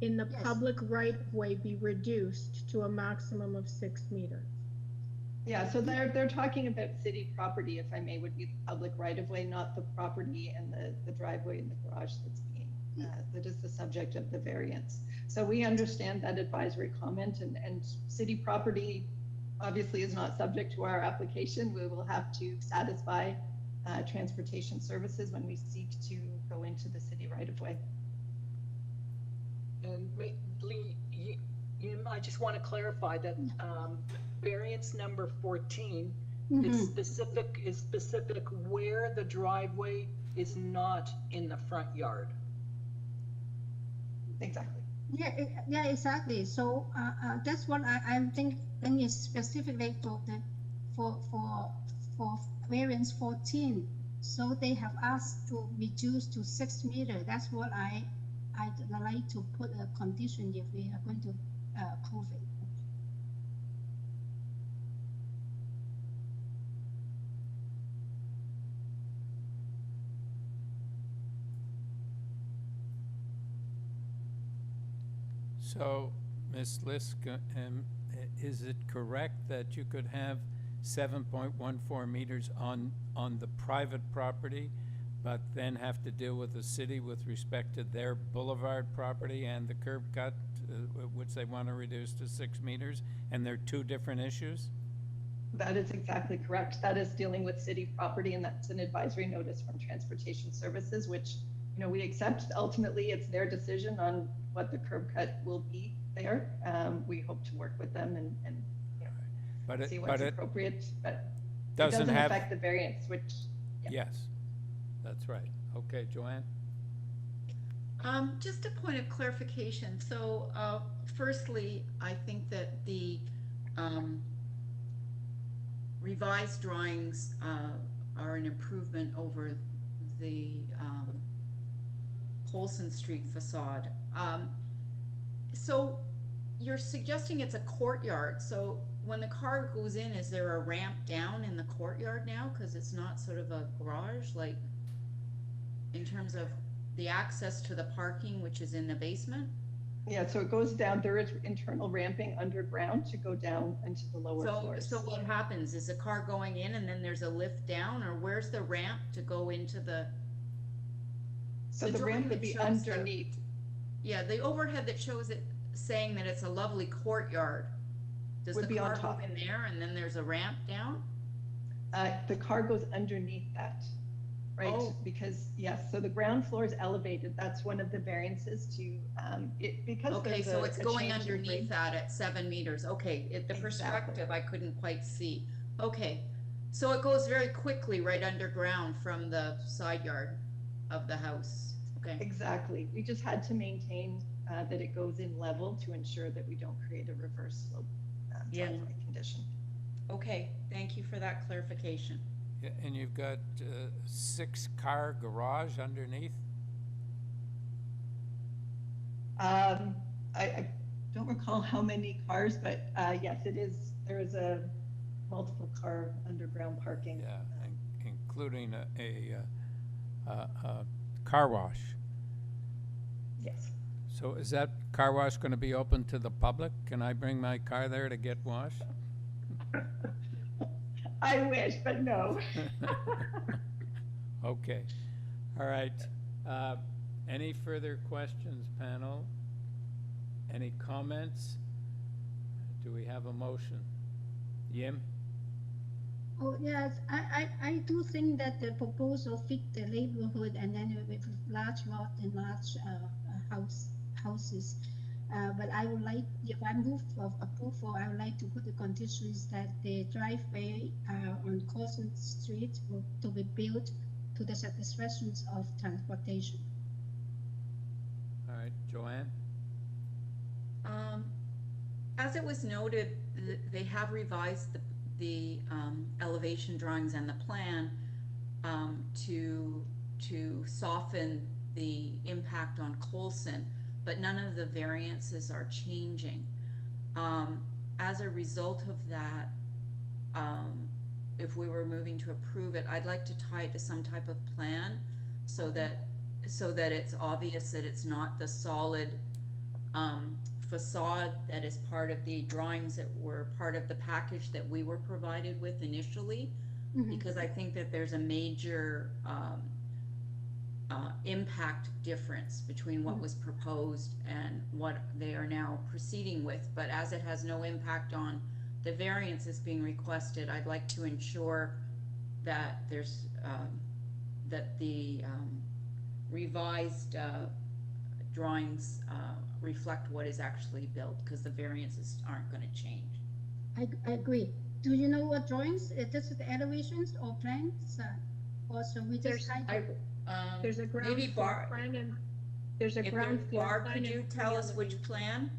in the Yes. public right-of-way be reduced to a maximum of 6 meters. Yeah, so they're talking about city property, if I may, would be the public right of way, not the property and the driveway and the garage that's being, that is the subject of the variance. So we understand that advisory comment, and city property obviously is not subject to our application. We will have to satisfy transportation services when we seek to go into the city right of way. And Lee, I just want to clarify that variance number 14 is specific where the driveway is not in the front yard. Exactly. Yeah, exactly. So that's what I'm thinking is specifically for the for variance 14. So they have asked to reduce to 6 meters. That's what I'd like to put a condition if we are going to approve it. So, Ms. Lisk, is it correct that you could have 7.14 meters on the private property, but then have to deal with the city with respect to their boulevard property and the curb cut, which they want to reduce to 6 meters, and they're two different issues? That is exactly correct. That is dealing with city property, and that's an advisory notice from Transportation Services, which, you know, we accept. Ultimately, it's their decision on what the curb cut will be there. We hope to work with them and you know, see what's appropriate, but it doesn't affect the variance, which, yeah. Yes, that's right. Okay, Joanne? Just a point of clarification. So, firstly, I think that the revised drawings are an improvement over the Colson Street facade. So you're suggesting it's a courtyard. So when the car goes in, is there a ramp down in the courtyard now? Because it's not sort of a garage, like in terms of the access to the parking, which is in the basement? Yeah, so it goes down. There is internal ramping underground to go down into the lower floors. So what happens? Is the car going in and then there's a lift down, or where's the ramp to go into the? So the ramp would be underneath. Yeah, the overhead that shows it saying that it's a lovely courtyard. Does the car go in there and then there's a ramp down? The car goes underneath that, right? Oh. Because yes, so the ground floor is elevated. That's one of the variances to because. Okay, so it's going underneath that at 7 meters. Okay, the perspective I couldn't quite see. Okay, so it goes very quickly right underground from the side yard of the house. Okay. Exactly. We just had to maintain that it goes in level to ensure that we don't create a reverse slope driveway condition. Okay, thank you for that clarification. Yeah, and you've got 6-car garage underneath? I don't recall how many cars, but yes, it is. There is a multiple car underground parking. Yeah, including a car wash. Yes. So is that car wash going to be open to the public? Can I bring my car there to get washed? I wish, but no. Okay. All right. Any further questions, panel? Any comments? Do we have a motion? Yim? Oh, yes, I do think that the proposal fit the neighborhood and then with large lot and large houses. But I would like, if I move for approval, I would like to put the conditions that the driveway on Colson Street to be built to the satisfaction of transportation. All right, Joanne? As it was noted, they have revised the elevation drawings and the plan to soften the impact on Colson, but none of the variances are changing. As a result of that, if we were moving to approve it, I'd like to tie it to some type of plan so that it's obvious that it's not the solid facade that is part of the drawings that were part of the package that we were provided with initially, because I think that there's a major impact difference between what was proposed and what they are now proceeding with. But as it has no impact on the variances being requested, I'd like to ensure that there's that the revised drawings reflect what is actually built, because the variances aren't going to change. I agree. Do you know what drawings? This is the elevations or plans? Or so we just there's a ground maybe floor plan and there's a ground floor Barb, plan. could you tell us which plan?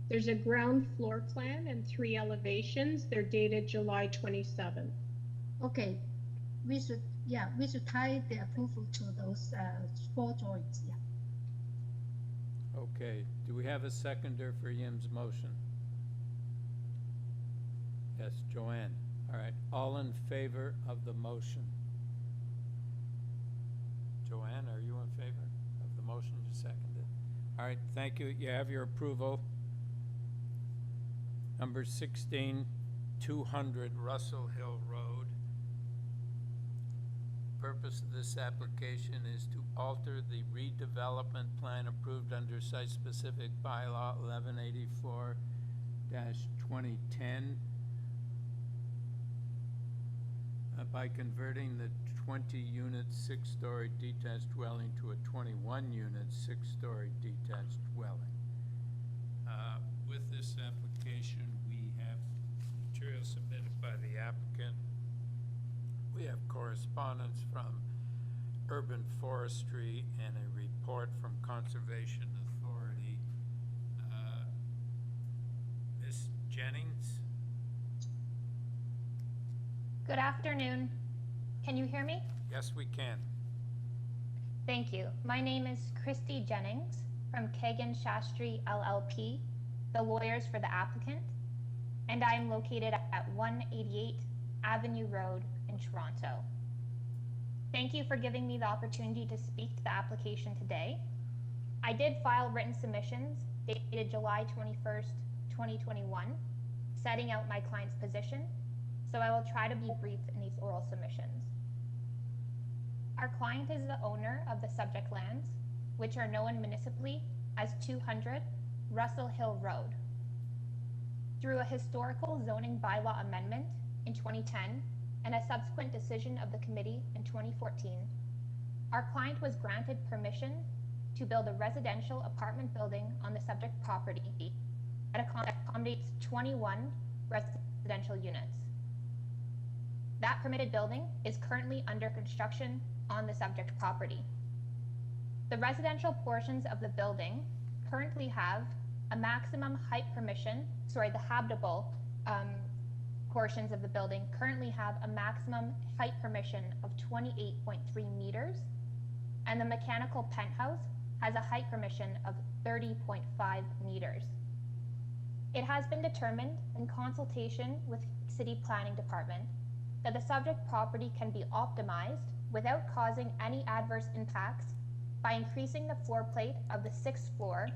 There's a ground floor plan and 3 elevations. They're dated July 27th. Okay, we should tie the approval to those 4 drawings. Yeah. Okay, do we have a seconder for Yim's motion? Yes, Joanne. All right, all in favor of the motion? Joanne, are you in favor of the motion you seconded? All right, thank you. You have your approval. Number 16, 200 Russell Hill Road. Purpose of this application is to alter the redevelopment plan approved under site-specific bylaw 1184-2010 by converting the 20-unit 6-story detached dwelling to a 21-unit 6-story detached dwelling. With this application, we have material submitted by the applicant. We have correspondence from Urban Forestry and a report from Conservation Authority. Ms. Jennings? Good afternoon. Can you hear me? Yes, we can. Thank you. My name is Christy Jennings from Kagan Shastri LLP, the lawyers for the applicant, and I am located at 188 Avenue Road in Toronto. Thank you for giving me the opportunity to speak to the application today. I did file written submissions dated July 21st, 2021, setting out my client's position, so I will try to be brief in these oral submissions. Our client is the owner of the subject lands, which are known municipally as 200 Russell Hill Road. Through a historical zoning bylaw amendment in 2010 and a subsequent decision of the committee in 2014, our client was granted permission to build a residential apartment building on the subject property that accommodates 21 residential units. That permitted building is currently under construction on the subject property. The residential portions of the building currently have a maximum height permission, the habitable portions of the building currently have a maximum height permission of 28.3 meters, and the mechanical penthouse has a height permission of 30.5 meters. It has been determined in consultation with City Planning Department that the subject property can be optimized without causing any adverse impacts by increasing the floor plate of the 6th floor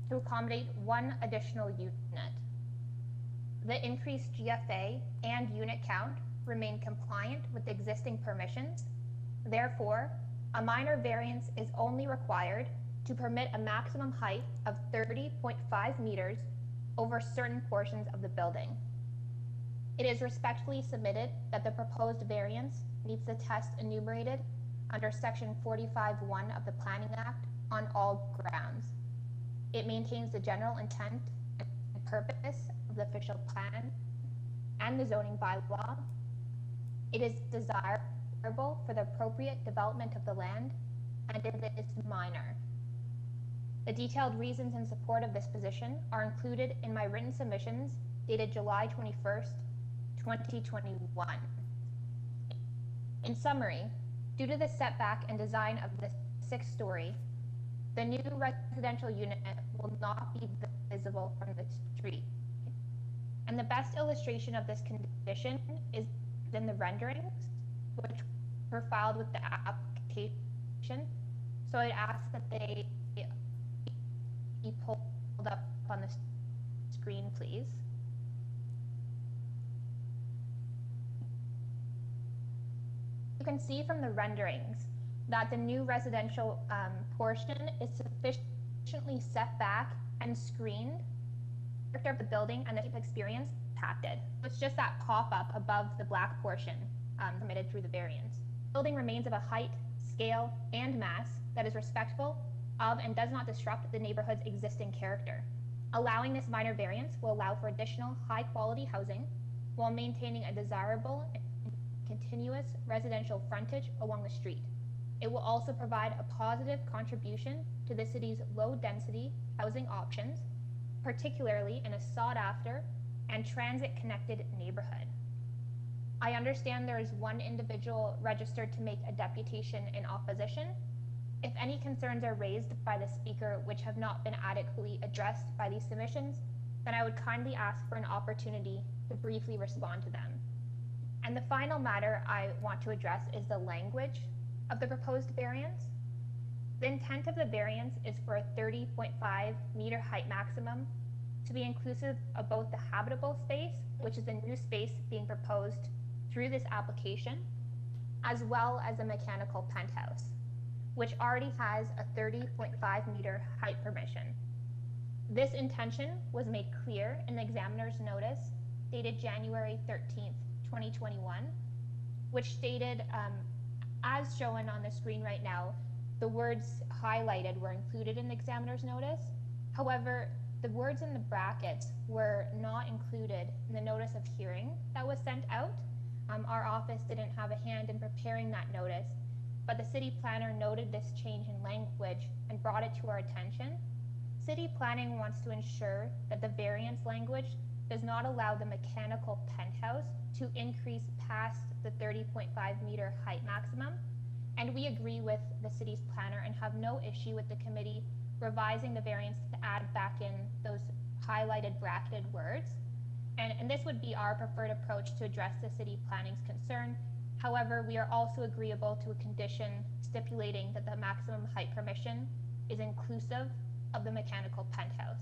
to accommodate 1 additional unit. The increased GFA and unit count remain compliant with the existing permissions. Therefore, a minor variance is only required to permit a maximum height of 30.5 meters over certain portions of the building. It is respectfully submitted that the proposed variance meets the test enumerated under Section 45(1) of the Planning Act on all grounds. It maintains the general intent and purpose of the official plan and the zoning bylaw. It is desirable for the appropriate development of the land, and it is minor. The detailed reasons in support of this position are included in my written submissions dated July 21st, 2021. In summary, due to the setback and design of the 6th story, the new residential unit will not be visible from the street. And the best illustration of this condition is in the renderings, which were filed with the application. So I'd ask that they be pulled up on the screen, please. You can see from the renderings that the new residential portion is sufficiently set back and screened. The character of the building and the experience impacted. It's just that pop-up above the black portion permitted through the variance. The building remains of a height, scale, and mass that is respectful of and does not disrupt the neighborhood's existing character. Allowing this minor variance will allow for additional high-quality housing while maintaining a desirable and continuous residential frontage along the street. It will also provide a positive contribution to the city's low-density housing options, particularly in a sought-after and transit-connected neighborhood. I understand there is one individual registered to make a deputation in opposition. If any concerns are raised by the speaker which have not been adequately addressed by these submissions, then I would kindly ask for an opportunity to briefly respond to them. And the final matter I want to address is the language of the proposed variance. The intent of the variance is for a 30.5 meter height maximum to be inclusive of both the habitable space, which is the new space being proposed through this application, as well as a mechanical penthouse, which already has a 30.5 meter height permission. This intention was made clear in the examiner's notice dated January 13th, 2021, which stated, as shown on the screen right now, the words highlighted were included in the examiner's notice. However, the words in the brackets were not included in the notice of hearing that was sent out. Our office didn't have a hand in preparing that notice, but the city planner noted this change in language and brought it to our attention. City planning wants to ensure that the variance language does not allow the mechanical penthouse to increase past the 30.5 meter height maximum. And we agree with the city's planner and have no issue with the committee revising the variance to add back in those highlighted bracketed words. And this would be our preferred approach to address the city planning's concern. However, we are also agreeable to a condition stipulating that the maximum height permission is inclusive of the mechanical penthouse.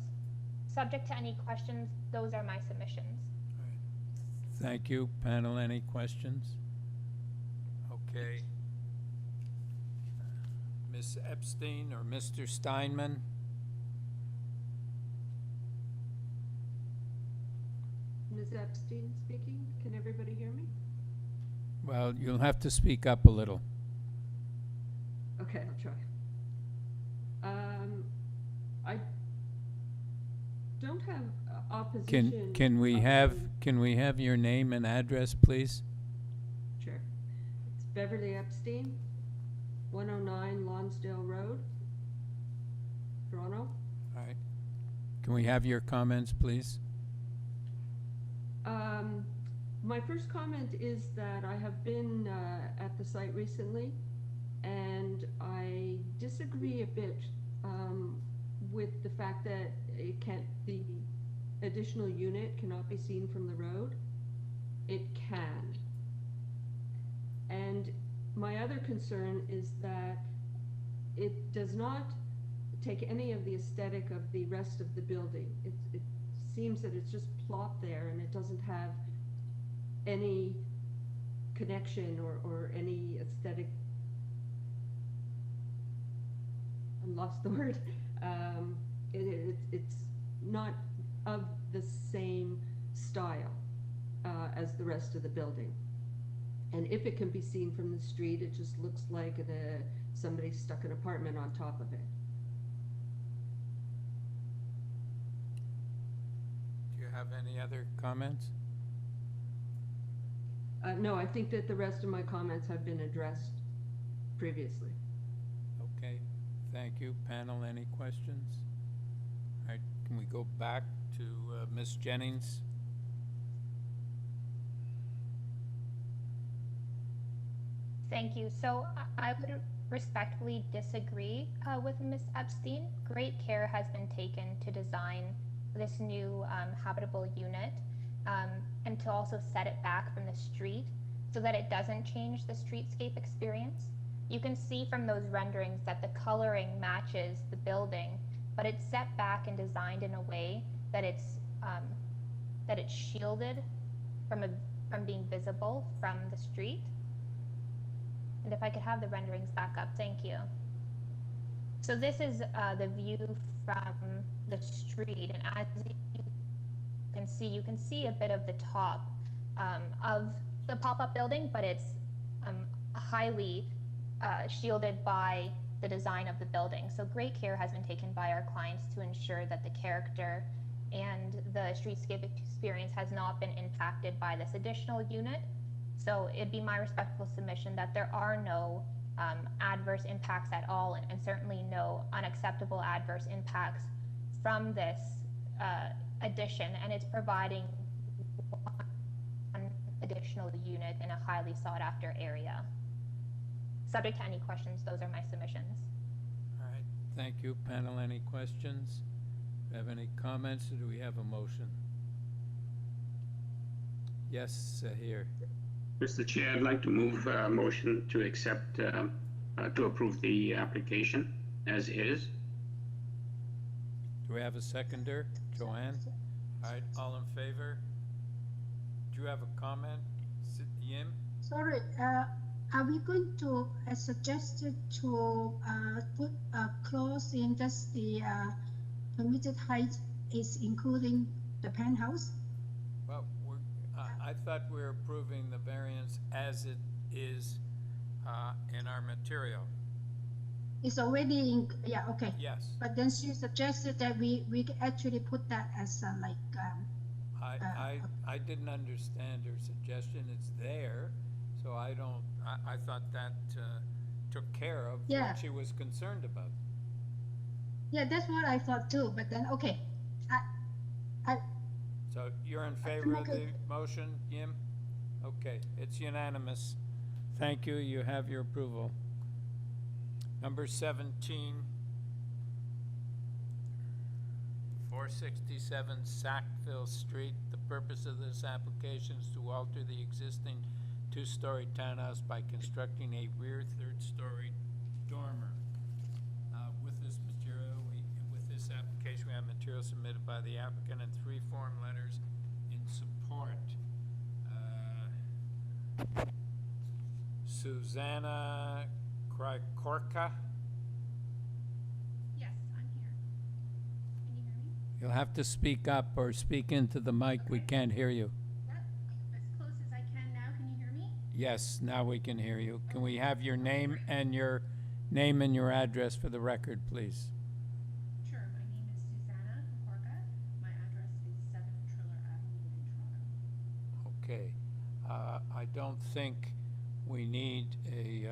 Subject to any questions, those are my submissions. All right. Thank you. Panel, any questions? Okay. Ms. Epstein or Mr. Steinman? Ms. Epstein speaking. Can everybody hear me? Well, you'll have to speak up a little. Okay, I'll try. I don't have opposition. Can we have your name and address, please? Sure. It's Beverly Epstein, 109 Lonsdale Road, Toronto. All right. Can we have your comments, please? My first comment is that I have been at the site recently, and I disagree a bit with the fact that the additional unit cannot be seen from the road. It can. And my other concern is that it does not take any of the aesthetic of the rest of the building. It seems that it's just plopped there and it doesn't have any connection or any aesthetic. I lost the word. It's not of the same style as the rest of the building. And if it can be seen from the street, it just looks like somebody stuck an apartment on top of it. Do you have any other comments? No, I think that the rest of my comments have been addressed previously. Okay, thank you. Panel, any questions? All right, can we go back to Ms. Jennings? Thank you. So I would respectfully disagree with Ms. Epstein. Great care has been taken to design this new habitable unit and to also set it back from the street. so that it doesn't change the streetscape experience. You can see from those renderings that the coloring matches the building, but it's set back and designed in a way that it's shielded from being visible from the street. And if I could have the renderings back up, thank you. So this is the view from the street, and as you can see a bit of the top of the pop-up building, but it's highly shielded by the design of the building. So great care has been taken by our clients to ensure that the character and the streetscape experience has not been impacted by this additional unit. So it'd be my respectful submission that there are no adverse impacts at all, and certainly no unacceptable adverse impacts from this addition, and it's providing one additional unit in a highly sought after area. Subject to any questions, those are my submissions. All right, thank you. Panel, any questions? Do you have any comments, or do we have a motion? Yes, here. Mr. Chair, I'd like to move a motion to accept, to approve the application as is. Do we have a seconder? Joanne? All right, all in favor? Do you have a comment? Yim? Sorry, are we going to, as suggested, to put a clause in that the permitted height is including the penthouse? Well, I thought we were approving the variance as it is in our material. It's already in, yeah, okay. Yes. But then she suggested that we actually put that as like. I didn't understand her suggestion. It's there, so I thought that took care of what she was concerned about. Yeah, that's what I thought too, but then, okay. So you're in favor of the motion, Yim? Okay, it's unanimous. Thank you, you have your approval. Number 17, 467 Sackville Street. The purpose of this application is to alter the existing two-story townhouse by constructing a rear third-story dormer. With this application, we have material submitted by the applicant and 3 form letters in support. Susanna Krykorka. Yes, I'm here. Can you hear me? You'll have to speak up or speak into the mic. Okay. We can't hear you. Yep, as close as I can now. Can you hear me? Yes, now we can hear you. Can we have your name and your address for the record, please? Sure. My name is Susanna Krykorka. My address is 7 Triller Avenue in Toronto. Okay. I don't think we need a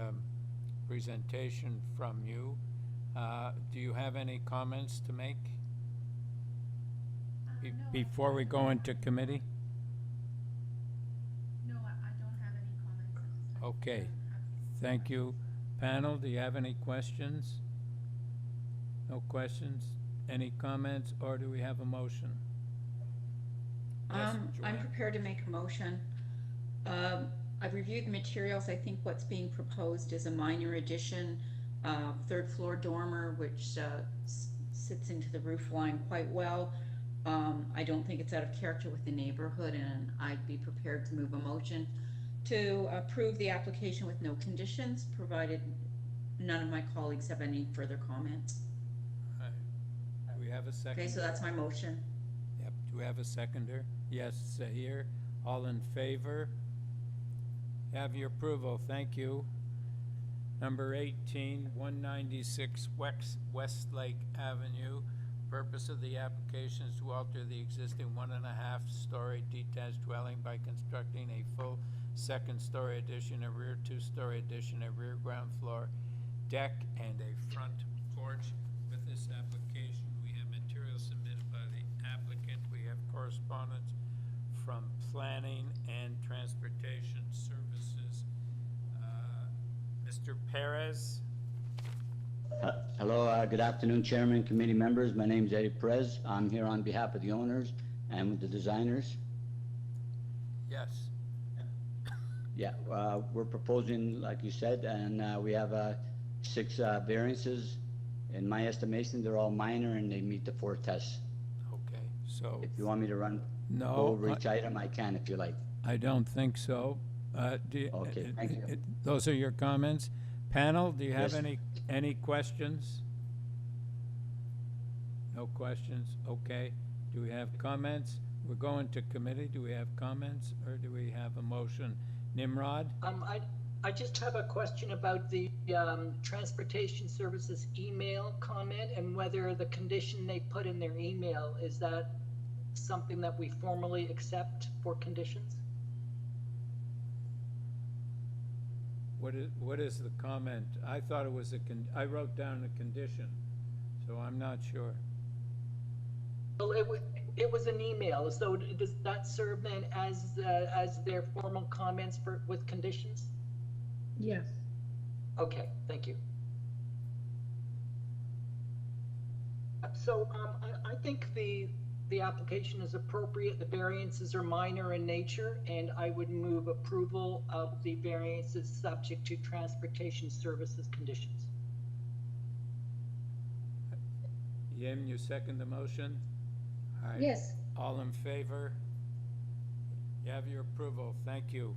presentation from you. Do you have any comments to make No, before we go into committee? No, I don't have any comments at this time. Okay. Thank you. Panel, do you have any questions? No questions? Any comments, or do we have a motion? Yes, I'm Joanne? prepared to make a motion. I've reviewed the materials. I think what's being proposed is a minor addition, third floor dormer, which sits into the roof line quite well. I don't think it's out of character with the neighborhood, and I'd be prepared to move a motion to approve the application with no conditions, provided none of my colleagues have any further comments. All right. Do we have a second? Okay, so that's my motion. Yep. Do we have a seconder? Yes, here. All in favor? Have your approval. Thank you. Number 18, 196 Westlake Avenue. Purpose of the application is to alter the existing 1.5-story detached dwelling by constructing a full second-story addition, a rear 2-story addition, a rear ground floor deck, and a front porch. With this application, we have material submitted by the applicant. We have correspondence from Planning and Transportation Services. Mr. Perez? Hello, good afternoon, Chairman, committee members. My name is Eddie Perez. I'm here on behalf of the owners and with the designers. Yes. Yeah, we're proposing, like you said, and we have 6 variances. In my estimation, they're all minor and they meet the 4 tests. Okay, so, If you want me to go no, over each item, I can if you like. I don't think so. Okay, thank you. Those are your comments. Panel, do you have Yes. any questions? No questions? Okay. Do we have comments? We're going to committee. Do we have comments or do we have a motion? Nimrod? I just have a question about the transportation services email comment and whether the condition they put in their email, is that something that we formally accept for conditions? What is the comment? I thought it was I wrote down a condition, so I'm not sure. Well, it was an email, so does that serve then as their formal comments with conditions? Yes. Okay, thank you. So I think the application is appropriate. The variances are minor in nature, and I would move approval of the variances subject to transportation services conditions. Yim, you second the motion? All right. Yes. All in favor? You have your approval. Thank you.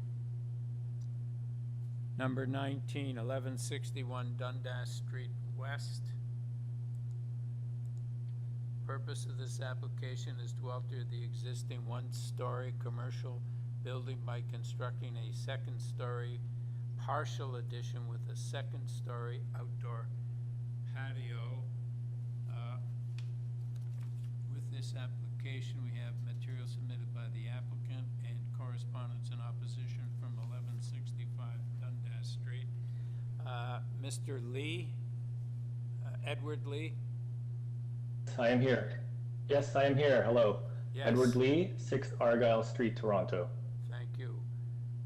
Number 19, 1161 Dundas Street West. Purpose of this application is to alter the existing one-story commercial building by constructing a second-story partial addition with a second-story outdoor patio. With this application, we have material submitted by the applicant and correspondence in opposition from 1165 Dundas Street. Mr. Lee, Edward Lee? I am here. Yes, I am here. Hello. Yes. Edward Lee, 6 Argyle Street, Toronto. Thank you.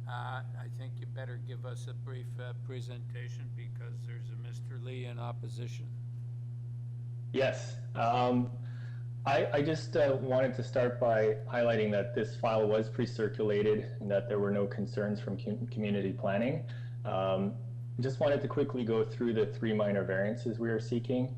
I think you better give us a brief presentation because there's a Mr. Lee in opposition. Yes. I just wanted to start by highlighting that this file was pre-circulated and that there were no concerns from community planning. Just wanted to quickly go through the 3 minor variances we are seeking.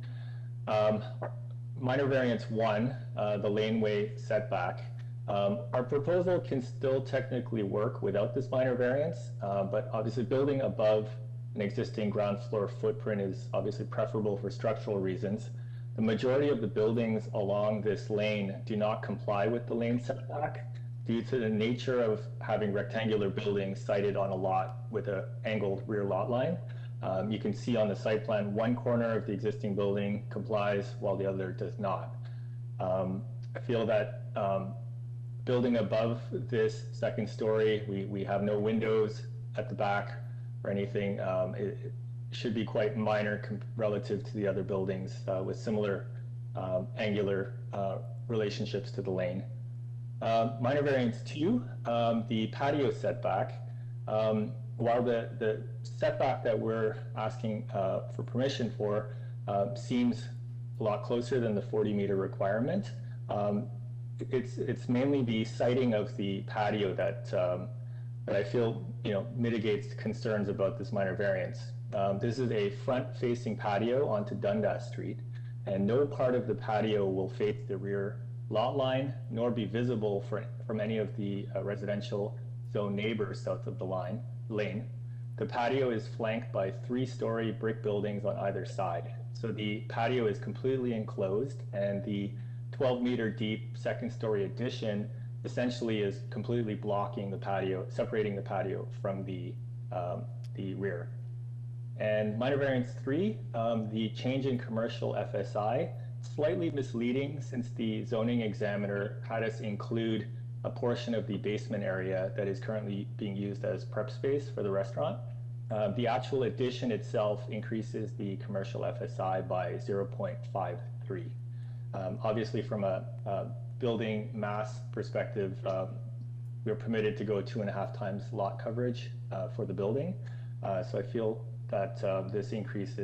Minor variance 1, the laneway setback. Our proposal can still technically work without this minor variance, but obviously building above an existing ground floor footprint is obviously preferable for structural reasons. The majority of the buildings along this lane do not comply with the lane setback due to the nature of having rectangular buildings sited on a lot with an angled rear lot line. You can see on the site plan, one corner of the existing building complies while the other does not. I feel that building above this second story, we have no windows at the back or anything. It should be quite minor relative to the other buildings with similar angular relationships to the lane. Minor variance 2, the patio setback. While the setback that we're asking for permission for seems a lot closer than the 40-meter requirement, it's mainly the siting of the patio that I feel mitigates concerns about this minor variance. This is a front-facing patio onto Dundas Street, and no part of the patio will face the rear lot line nor be visible from any of the residential zone neighbors south of the lane. The patio is flanked by 3-story brick buildings on either side. So the patio is completely enclosed, and the 12-meter deep second-story addition essentially is completely blocking the patio, separating the patio from the rear. And minor variance 3, the change in commercial FSI, slightly misleading since the zoning examiner had us include a portion of the basement area that is currently being used as prep space for the restaurant. The actual addition itself increases the commercial FSI by 0.53. Obviously, from a building mass perspective, we're permitted to go 2.5 times lot coverage for the building. So I feel that this increase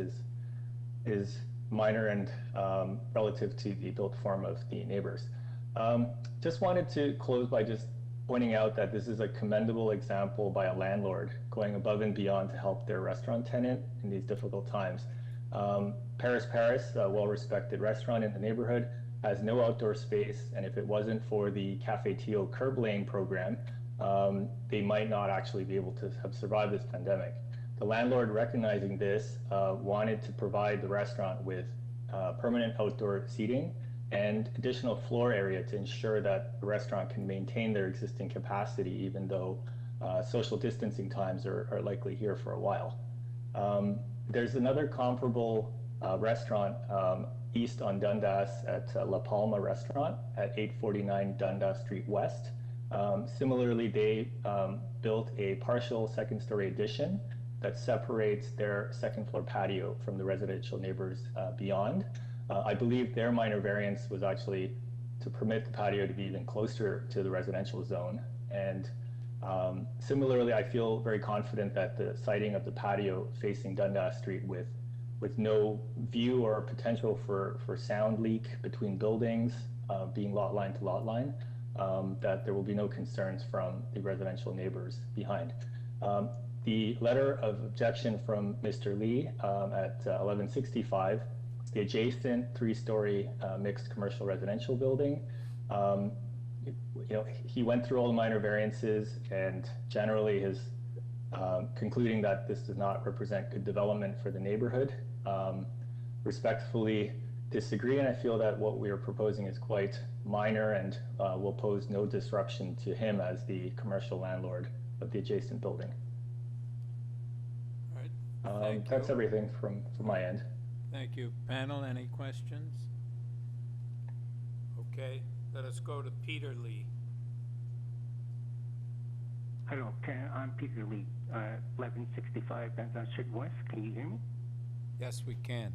is minor and relative to the built form of the neighbors. Just wanted to close by just pointing out that this is a commendable example by a landlord going above and beyond to help their restaurant tenant in these difficult times. Paris, a well-respected restaurant in the neighborhood, has no outdoor space, and if it wasn't for the Cafe Tio curb lane program, they might not actually be able to have survived this pandemic. The landlord, recognizing this, wanted to provide the restaurant with permanent outdoor seating and additional floor area to ensure that the restaurant can maintain their existing capacity, even though social distancing times are likely here for a while. There's another comparable restaurant east on Dundas at La Palma Restaurant at 849 Dundas Street West. Similarly, they built a partial second-story addition that separates their second-floor patio from the residential neighbors beyond. I believe their minor variance was actually to permit the patio to be even closer to the residential zone. And similarly, I feel very confident that the siting of the patio facing Dundas Street with no view or potential for sound leak between buildings, being lot line to lot line, that there will be no concerns from the residential neighbors behind. The letter of objection from Mr. Lee at 1165, the adjacent three-story mixed commercial residential building. He went through all the minor variances and generally is concluding that this does not represent good development for the neighborhood. Respectfully disagree, and I feel that what we are proposing is quite minor and will pose no disruption to him as the commercial landlord of the adjacent building. All right. That's everything from my end. Thank you. Panel, any questions? Okay, let us go to Peter Lee. Hello, I'm Peter Lee, 1165 Dundas Street West. Can you hear me? Yes, we can.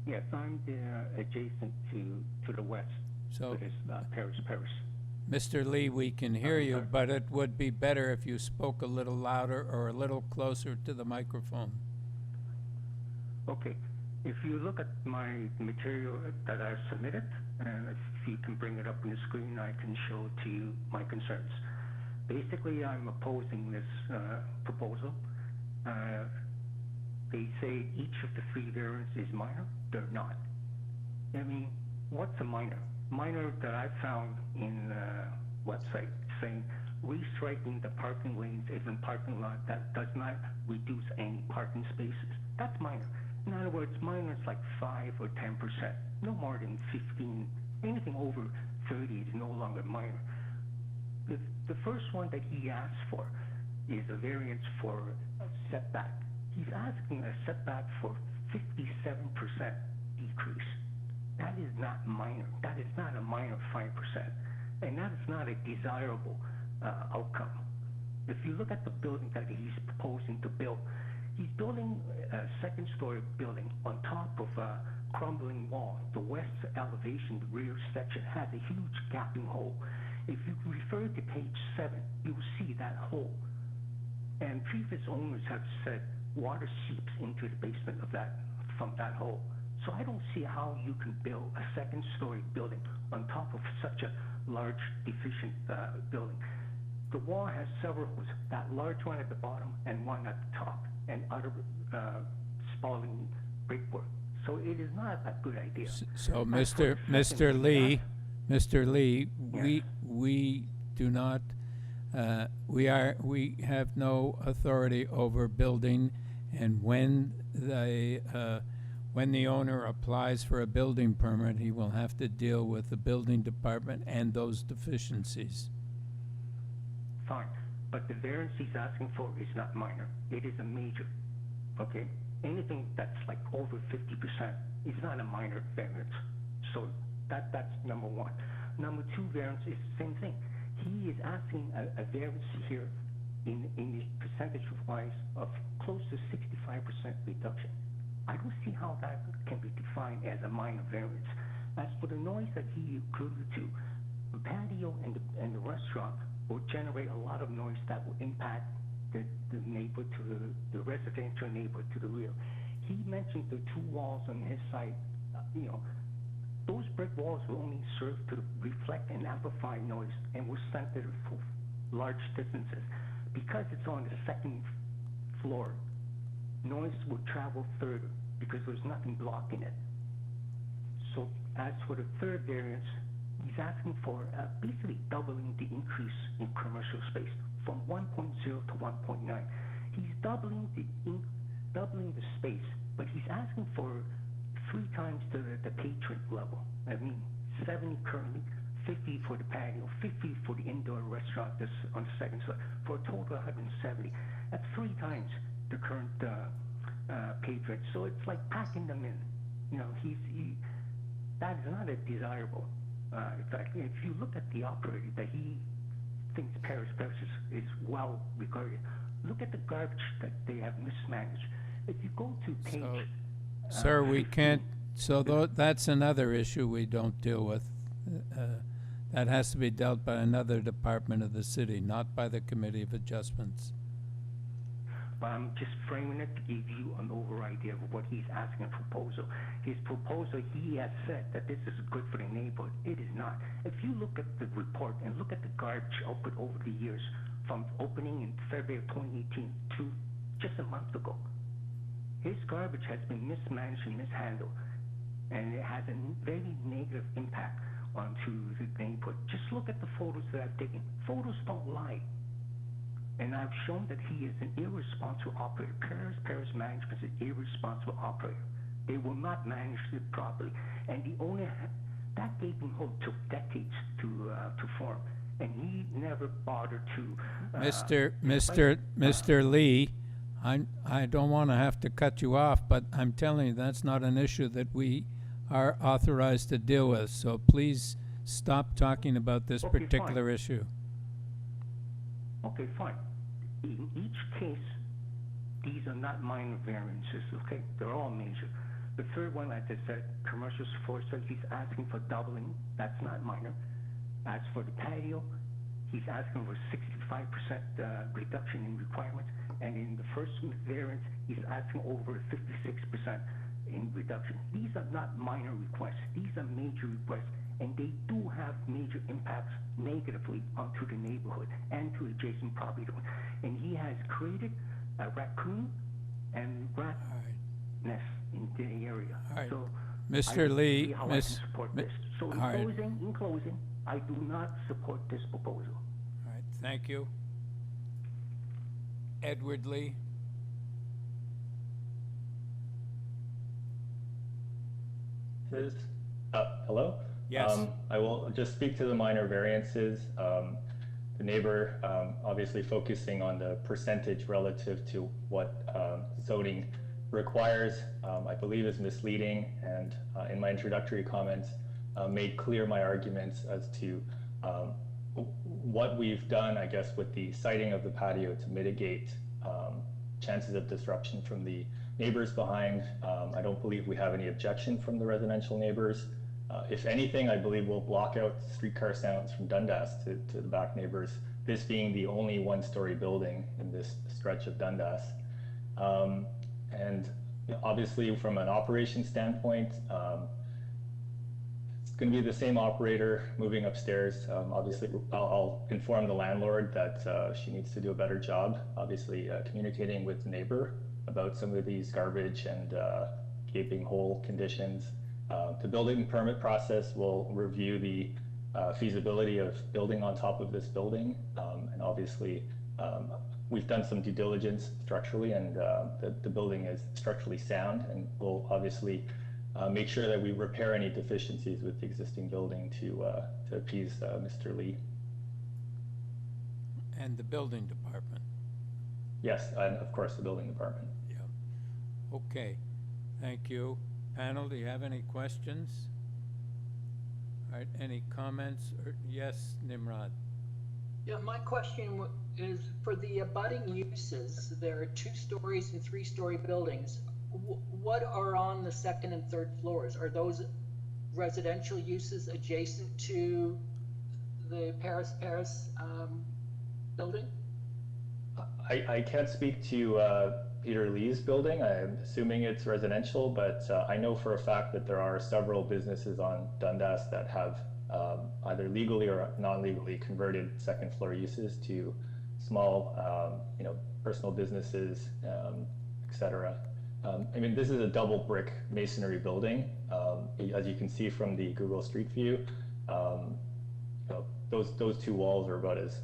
Yes, I'm adjacent to the west. So, it is Paris. Mr. Lee, we can hear you, but it would be better if you spoke a little louder or a little closer to the microphone. Okay. If you look at my material that I submitted, and if you can bring it up on the screen, I can show to you my concerns. Basically, I'm opposing this proposal. They say each of the three variants is minor. They're not. I mean, what's a minor? Minor that I found in website saying restriping the parking lanes in parking lot that does not reduce any parking spaces. That's minor. In other words, minor is like 5 or 10%, no more than 15. Anything over 30 is no longer minor. The first one that he asked for is a variance for a setback. He's asking a setback for 57% decrease. That is not minor. That is not a minor 5%. And that is not a desirable outcome. If you look at the building that he's proposing to build, he's building a second-story building on top of a crumbling wall. The west elevation, the rear section, has a huge gaping hole. If you refer to page 7, you will see that hole. And previous owners have said water seeps into the basement of that from that hole. So I don't see how you can build a second-story building on top of such a large deficient building. The wall has several holes, that large one at the bottom and one at the top, and other spalling brickwork. So it is not a good idea. So, Mr. Lee, we do not. We have no authority over building, and when the owner applies for a building permit, he will have to deal with the building department and those deficiencies. Fine, but the variance he's asking for is not minor. It is a major, okay? Anything that's like over 50% is not a minor variance. So that's number one. Number two variance is the same thing. He is asking a variance here in the percentage-wise of close to 65% reduction. I don't see how that can be defined as a minor variance. As for the noise that he alluded to, the patio and the restaurant will generate a lot of noise that will impact the neighbor to the residential neighbor to the rear. He mentioned the two walls on his side, those brick walls will only serve to reflect and amplify noise and will center for large distances. Because it's on the second floor, noise will travel further because there's nothing blocking it. So as for the third variance, he's asking for basically doubling the increase in commercial space from 1.0 to 1.9. He's doubling the space, but he's asking for 3 times the patron level. I mean, 70 currently, 50 for the patio, 50 for the indoor restaurant that's on the second floor, for a total of 170. That's 3 times the current patron. So it's like packing them in. You know, that is not a desirable. In fact, if you look at the operator that he thinks Paris is well regarded, look at the garbage that they have mismanaged. If you go to page... Sir, we can't, that's another issue we don't deal with. That has to be dealt by another department of the city, not by the Committee of Adjustments. But I'm just framing it to give you an over idea of what he's asking a proposal. His proposal, he has said that this is good for the neighborhood. It is not. If you look at the report and look at the garbage output over the years, from opening in February of 2018 to just a month ago, his garbage has been mismanaged and mishandled, and it has a very negative impact onto the neighborhood. Just look at the photos that I've taken. Photos don't lie. And I've shown that he is an irresponsible operator. Paris Management is an irresponsible operator. They will not manage it properly. And the owner, that gaping hole took decades to form. And he never bothered to... Mr. Lee, I don't want to have to cut you off, but I'm telling you that's not an issue that we are authorized to deal with. So please stop talking about this particular issue. Okay, fine. In each case, these are not minor variances, okay? They're all major. The third one, like I said, commercial floor space, he's asking for doubling. That's not minor. As for the patio, he's asking for 65% reduction in requirements. And in the first variance, he's asking over 56% in reduction. These are not minor requests. These are major requests. And they do have major impacts negatively onto the neighborhood and to adjacent property owners. And he has created a raccoon and rat nest in the area. Right. So Mr. Lee, I can support this. So in closing, I do not support this proposal. All right, thank you. Edward Lee. Hello? Yes. I will just speak to the minor variances. The neighbor obviously focusing on the percentage relative to what zoning requires, I believe is misleading, and in my introductory comments made clear my arguments as to what we've done, I guess, with the siting of the patio to mitigate chances of disruption from the neighbors behind. I don't believe we have any objection from the residential neighbors. If anything, I believe we'll block out streetcar sounds from Dundas to the back neighbors, this being the only one-story building in this stretch of Dundas. And you know, obviously from an operation standpoint, it's going to be the same operator moving upstairs. Obviously, I'll inform the landlord that she needs to do a better job, obviously communicating with the neighbor about some of these garbage and gaping hole conditions. The building permit process will review the feasibility of building on top of this building, and obviously we've done some due diligence structurally, and the building is structurally sound, and we'll obviously make sure that we repair any deficiencies with the existing building to appease Mr. Lee. And the building department. Yes, and of course the building department. Yeah. Okay, thank you. Panel, do you have any questions? All right, any comments? Yes, Nimrod. Yeah, my question is for the abutting uses. There are 2 stories and 3-story buildings. What are on the second and third floors? Are those residential uses adjacent to the Paris building? I can't speak to Peter Lee's building. I'm assuming it's residential, but I know for a fact that there are several businesses on Dundas that have either legally or non-legally converted second floor uses to small, personal businesses, etc. I mean, this is a double brick masonry building. As you can see from the Google Street View, those two walls are about as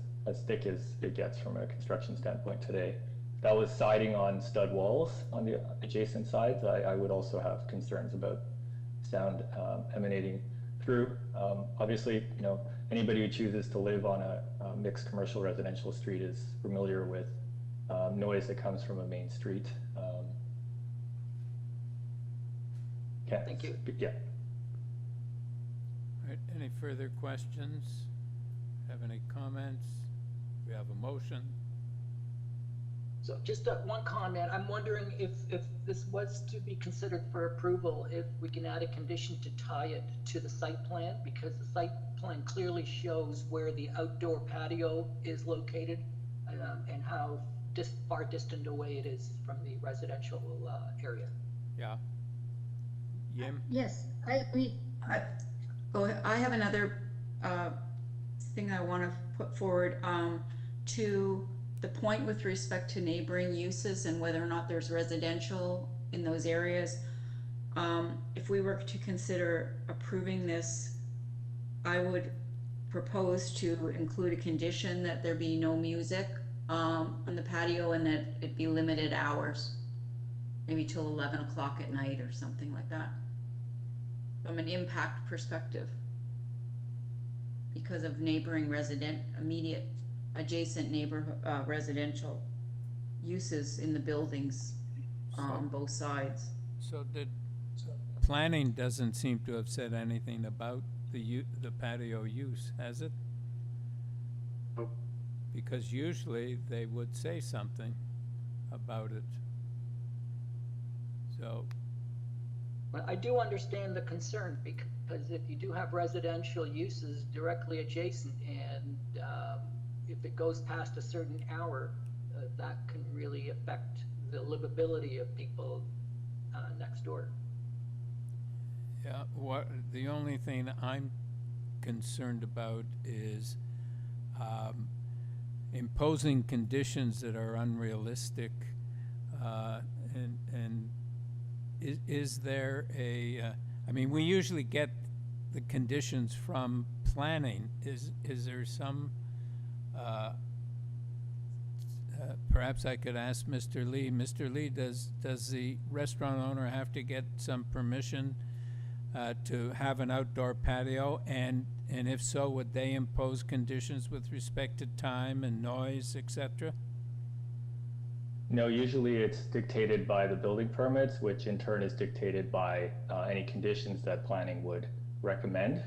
thick as it gets from a construction standpoint today. If that was siding on stud walls on the adjacent sides, I would also have concerns about sound emanating through. Obviously, anybody who chooses to live on a mixed commercial residential street is familiar with noise that comes from a main street. Thank you. Yeah. All right, any further questions? Have any comments? We have a motion. So just one comment. I'm wondering if this was to be considered for approval, if we can add a condition to tie it to the site plan, because the site plan clearly shows where the outdoor patio is located and how far distant away it is from the residential area. Yeah. Yim? Yes, I agree. Go ahead. I have another thing I want to put forward to the point with respect to neighboring uses and whether or not there's residential in those areas. If we were to consider approving this, I would propose to include a condition that there be no music on the patio and that it be limited hours, maybe till 11 o'clock at night or something like that, from an impact perspective, because of neighboring immediate adjacent neighborhood residential uses in the buildings on both sides. So planning doesn't seem to have said anything about the patio use, has it? No. Because usually they would say something about it. So. But I do understand the concern, because if you do have residential uses directly adjacent and if it goes past a certain hour, that can really affect the livability of people next door. Yeah, the only thing I'm concerned about is imposing conditions that are unrealistic, and is there I mean, we usually get the conditions from planning. Is there some, perhaps I could ask Mr. Lee. Mr. Lee, does the restaurant owner have to get some permission to have an outdoor patio? And if so, would they impose conditions with respect to time and noise, etc.? No, usually it's dictated by the building permits, which in turn is dictated by any conditions that planning would recommend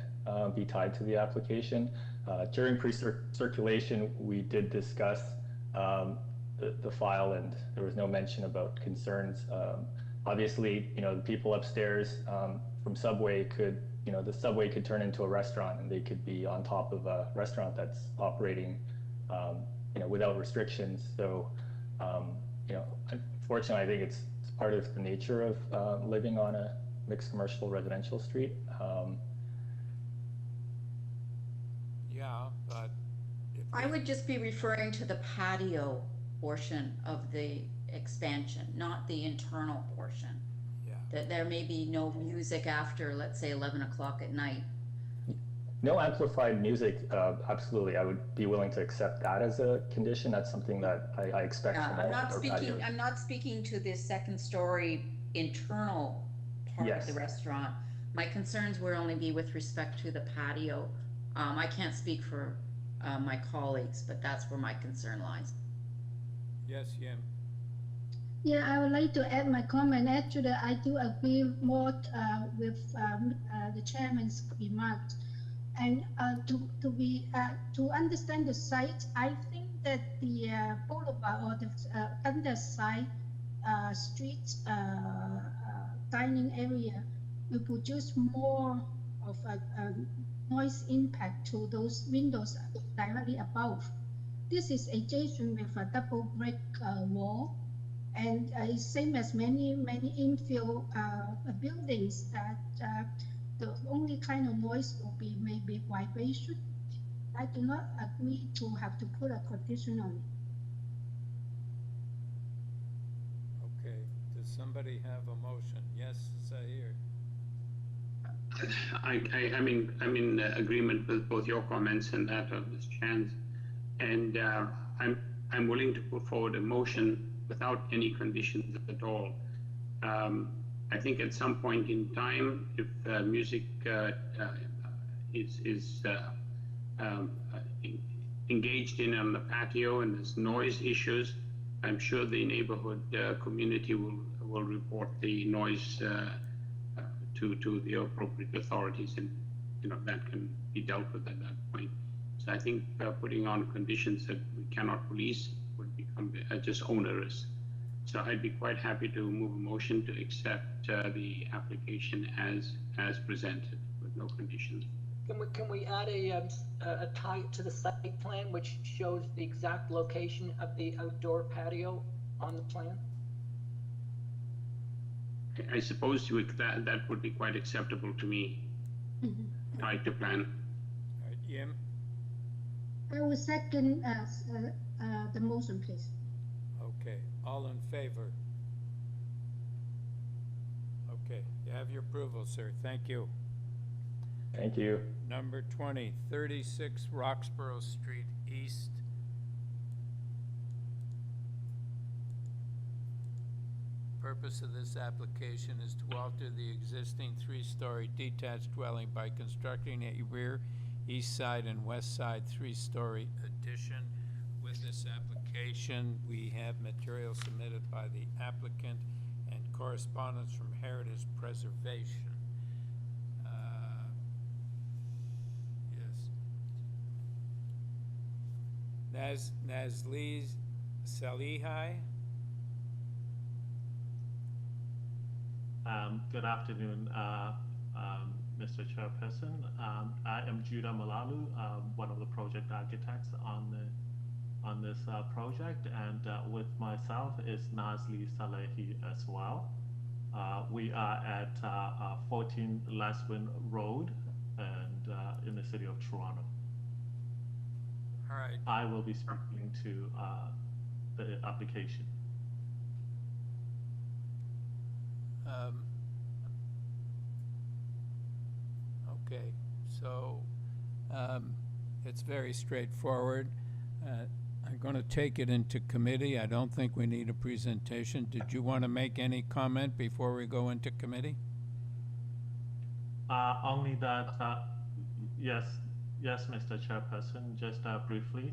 be tied to the application. During pre-circulation, we did discuss the file, and there was no mention about concerns. Obviously, the people upstairs from Subway could, the Subway could turn into a restaurant, and they could be on top of a restaurant that's operating, without restrictions. So, unfortunately, I think it's part of the nature of living on a mixed commercial residential street. Yeah, but I would just be referring to the patio portion of the expansion, not the internal portion. Yeah. That there may be no music after, let's say, 11 o'clock at night. No amplified music, absolutely. I would be willing to accept that as a condition. That's something that I expect from all outdoor patios. I'm not speaking to the second story internal part of the restaurant. My concerns will only be with respect to the patio. I can't speak for my colleagues, but that's where my concern lies. Yes, Yim. Yeah, I would like to add my comment. Actually, I do agree more with the chairman's remarks. And to understand the site, I think that the boulevard or the Dundas side street dining area will produce more of a noise impact to those windows directly above. This is adjacent with a double brick wall, And it's same as many infill buildings that the only kind of noise will be maybe vibration. I do not agree to have to put a condition on it. Okay, does somebody have a motion? Yes, Zahir? I'm in agreement with both your comments and that of Ms. Chan's, and I'm willing to put forward a motion without any conditions at all. I think at some point in time, if music is engaged in on the patio and there's noise issues, I'm sure the neighborhood community will report the noise to the appropriate authorities, and that can be dealt with at that point. So I think putting on conditions that we cannot release would become just onerous. So I'd be quite happy to move a motion to accept the application as presented with no conditions. Can we add a tie to the site plan which shows the exact location of the outdoor patio on the plan? I suppose that would be quite acceptable to me. Tied to plan. All right, Yim? I will second the motion, please. Okay, all in favor? Okay, you have your approval, sir. Thank you. Thank you. Number 20, 36 Roxboro Street East. Purpose of this application is to alter the existing three-story detached dwelling by constructing a rear, east side, and west side three-story addition. With this application, we have material submitted by the applicant and correspondence from Heritage Preservation. Yes. Nazli Salihai. Good afternoon, Mr. Chairperson. I am Judah Malalu, one of the project architects on this project, and with myself is Nazli Salehi as well. We are at 14 Leswin Road and in the city of Toronto. All right. I will be speaking to the application. Okay, so it's very straightforward. I'm going to take it into committee. I don't think we need a presentation. Did you want to make any comment before we go into committee? Only that, yes, Mr. Chairperson, just briefly.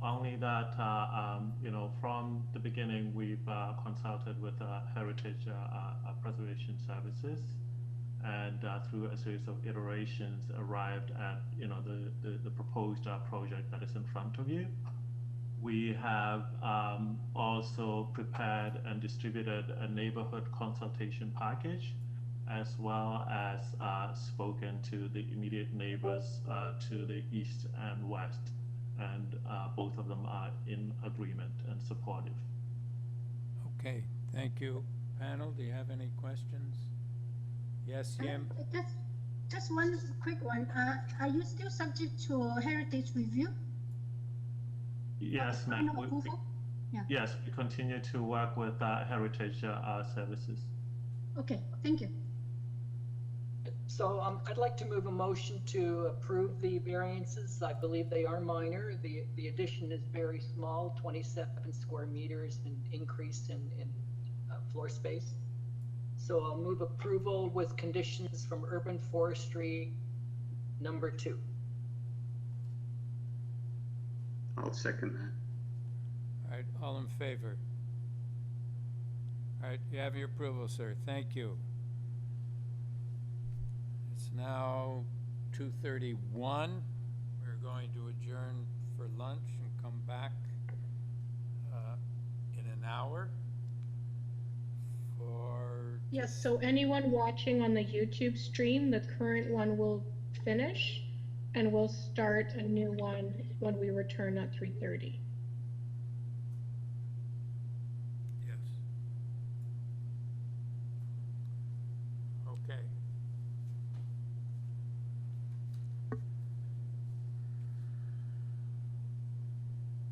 Only that, from the beginning, we've consulted with Heritage Preservation Services, and through a series of iterations arrived at, the proposed project that is in front of you. We have also prepared and distributed a neighborhood consultation package, as well as spoken to the immediate neighbors to the east and west. And both of them are in agreement and supportive. Okay, thank you. Panel, do you have any questions? Yes, Yim? Just one quick one. Are you still subject to heritage review? Yes, ma'am. Yeah. Yes, we continue to work with Heritage Services. Okay, thank you. So I'd like to move a motion to approve the variances. I believe they are minor. The addition is very small, 27 square meters and increase in floor space. So I'll move approval with conditions from Urban Forestry number 2. I'll second that. All right, all in favor? All right, you have your approval, sir. Thank you. It's now 2:31. We're going to adjourn for lunch and come back in an hour for... Yes, so anyone watching on the YouTube stream, the current one will finish and we'll start a new one when we return at 3:30. Yes. Okay,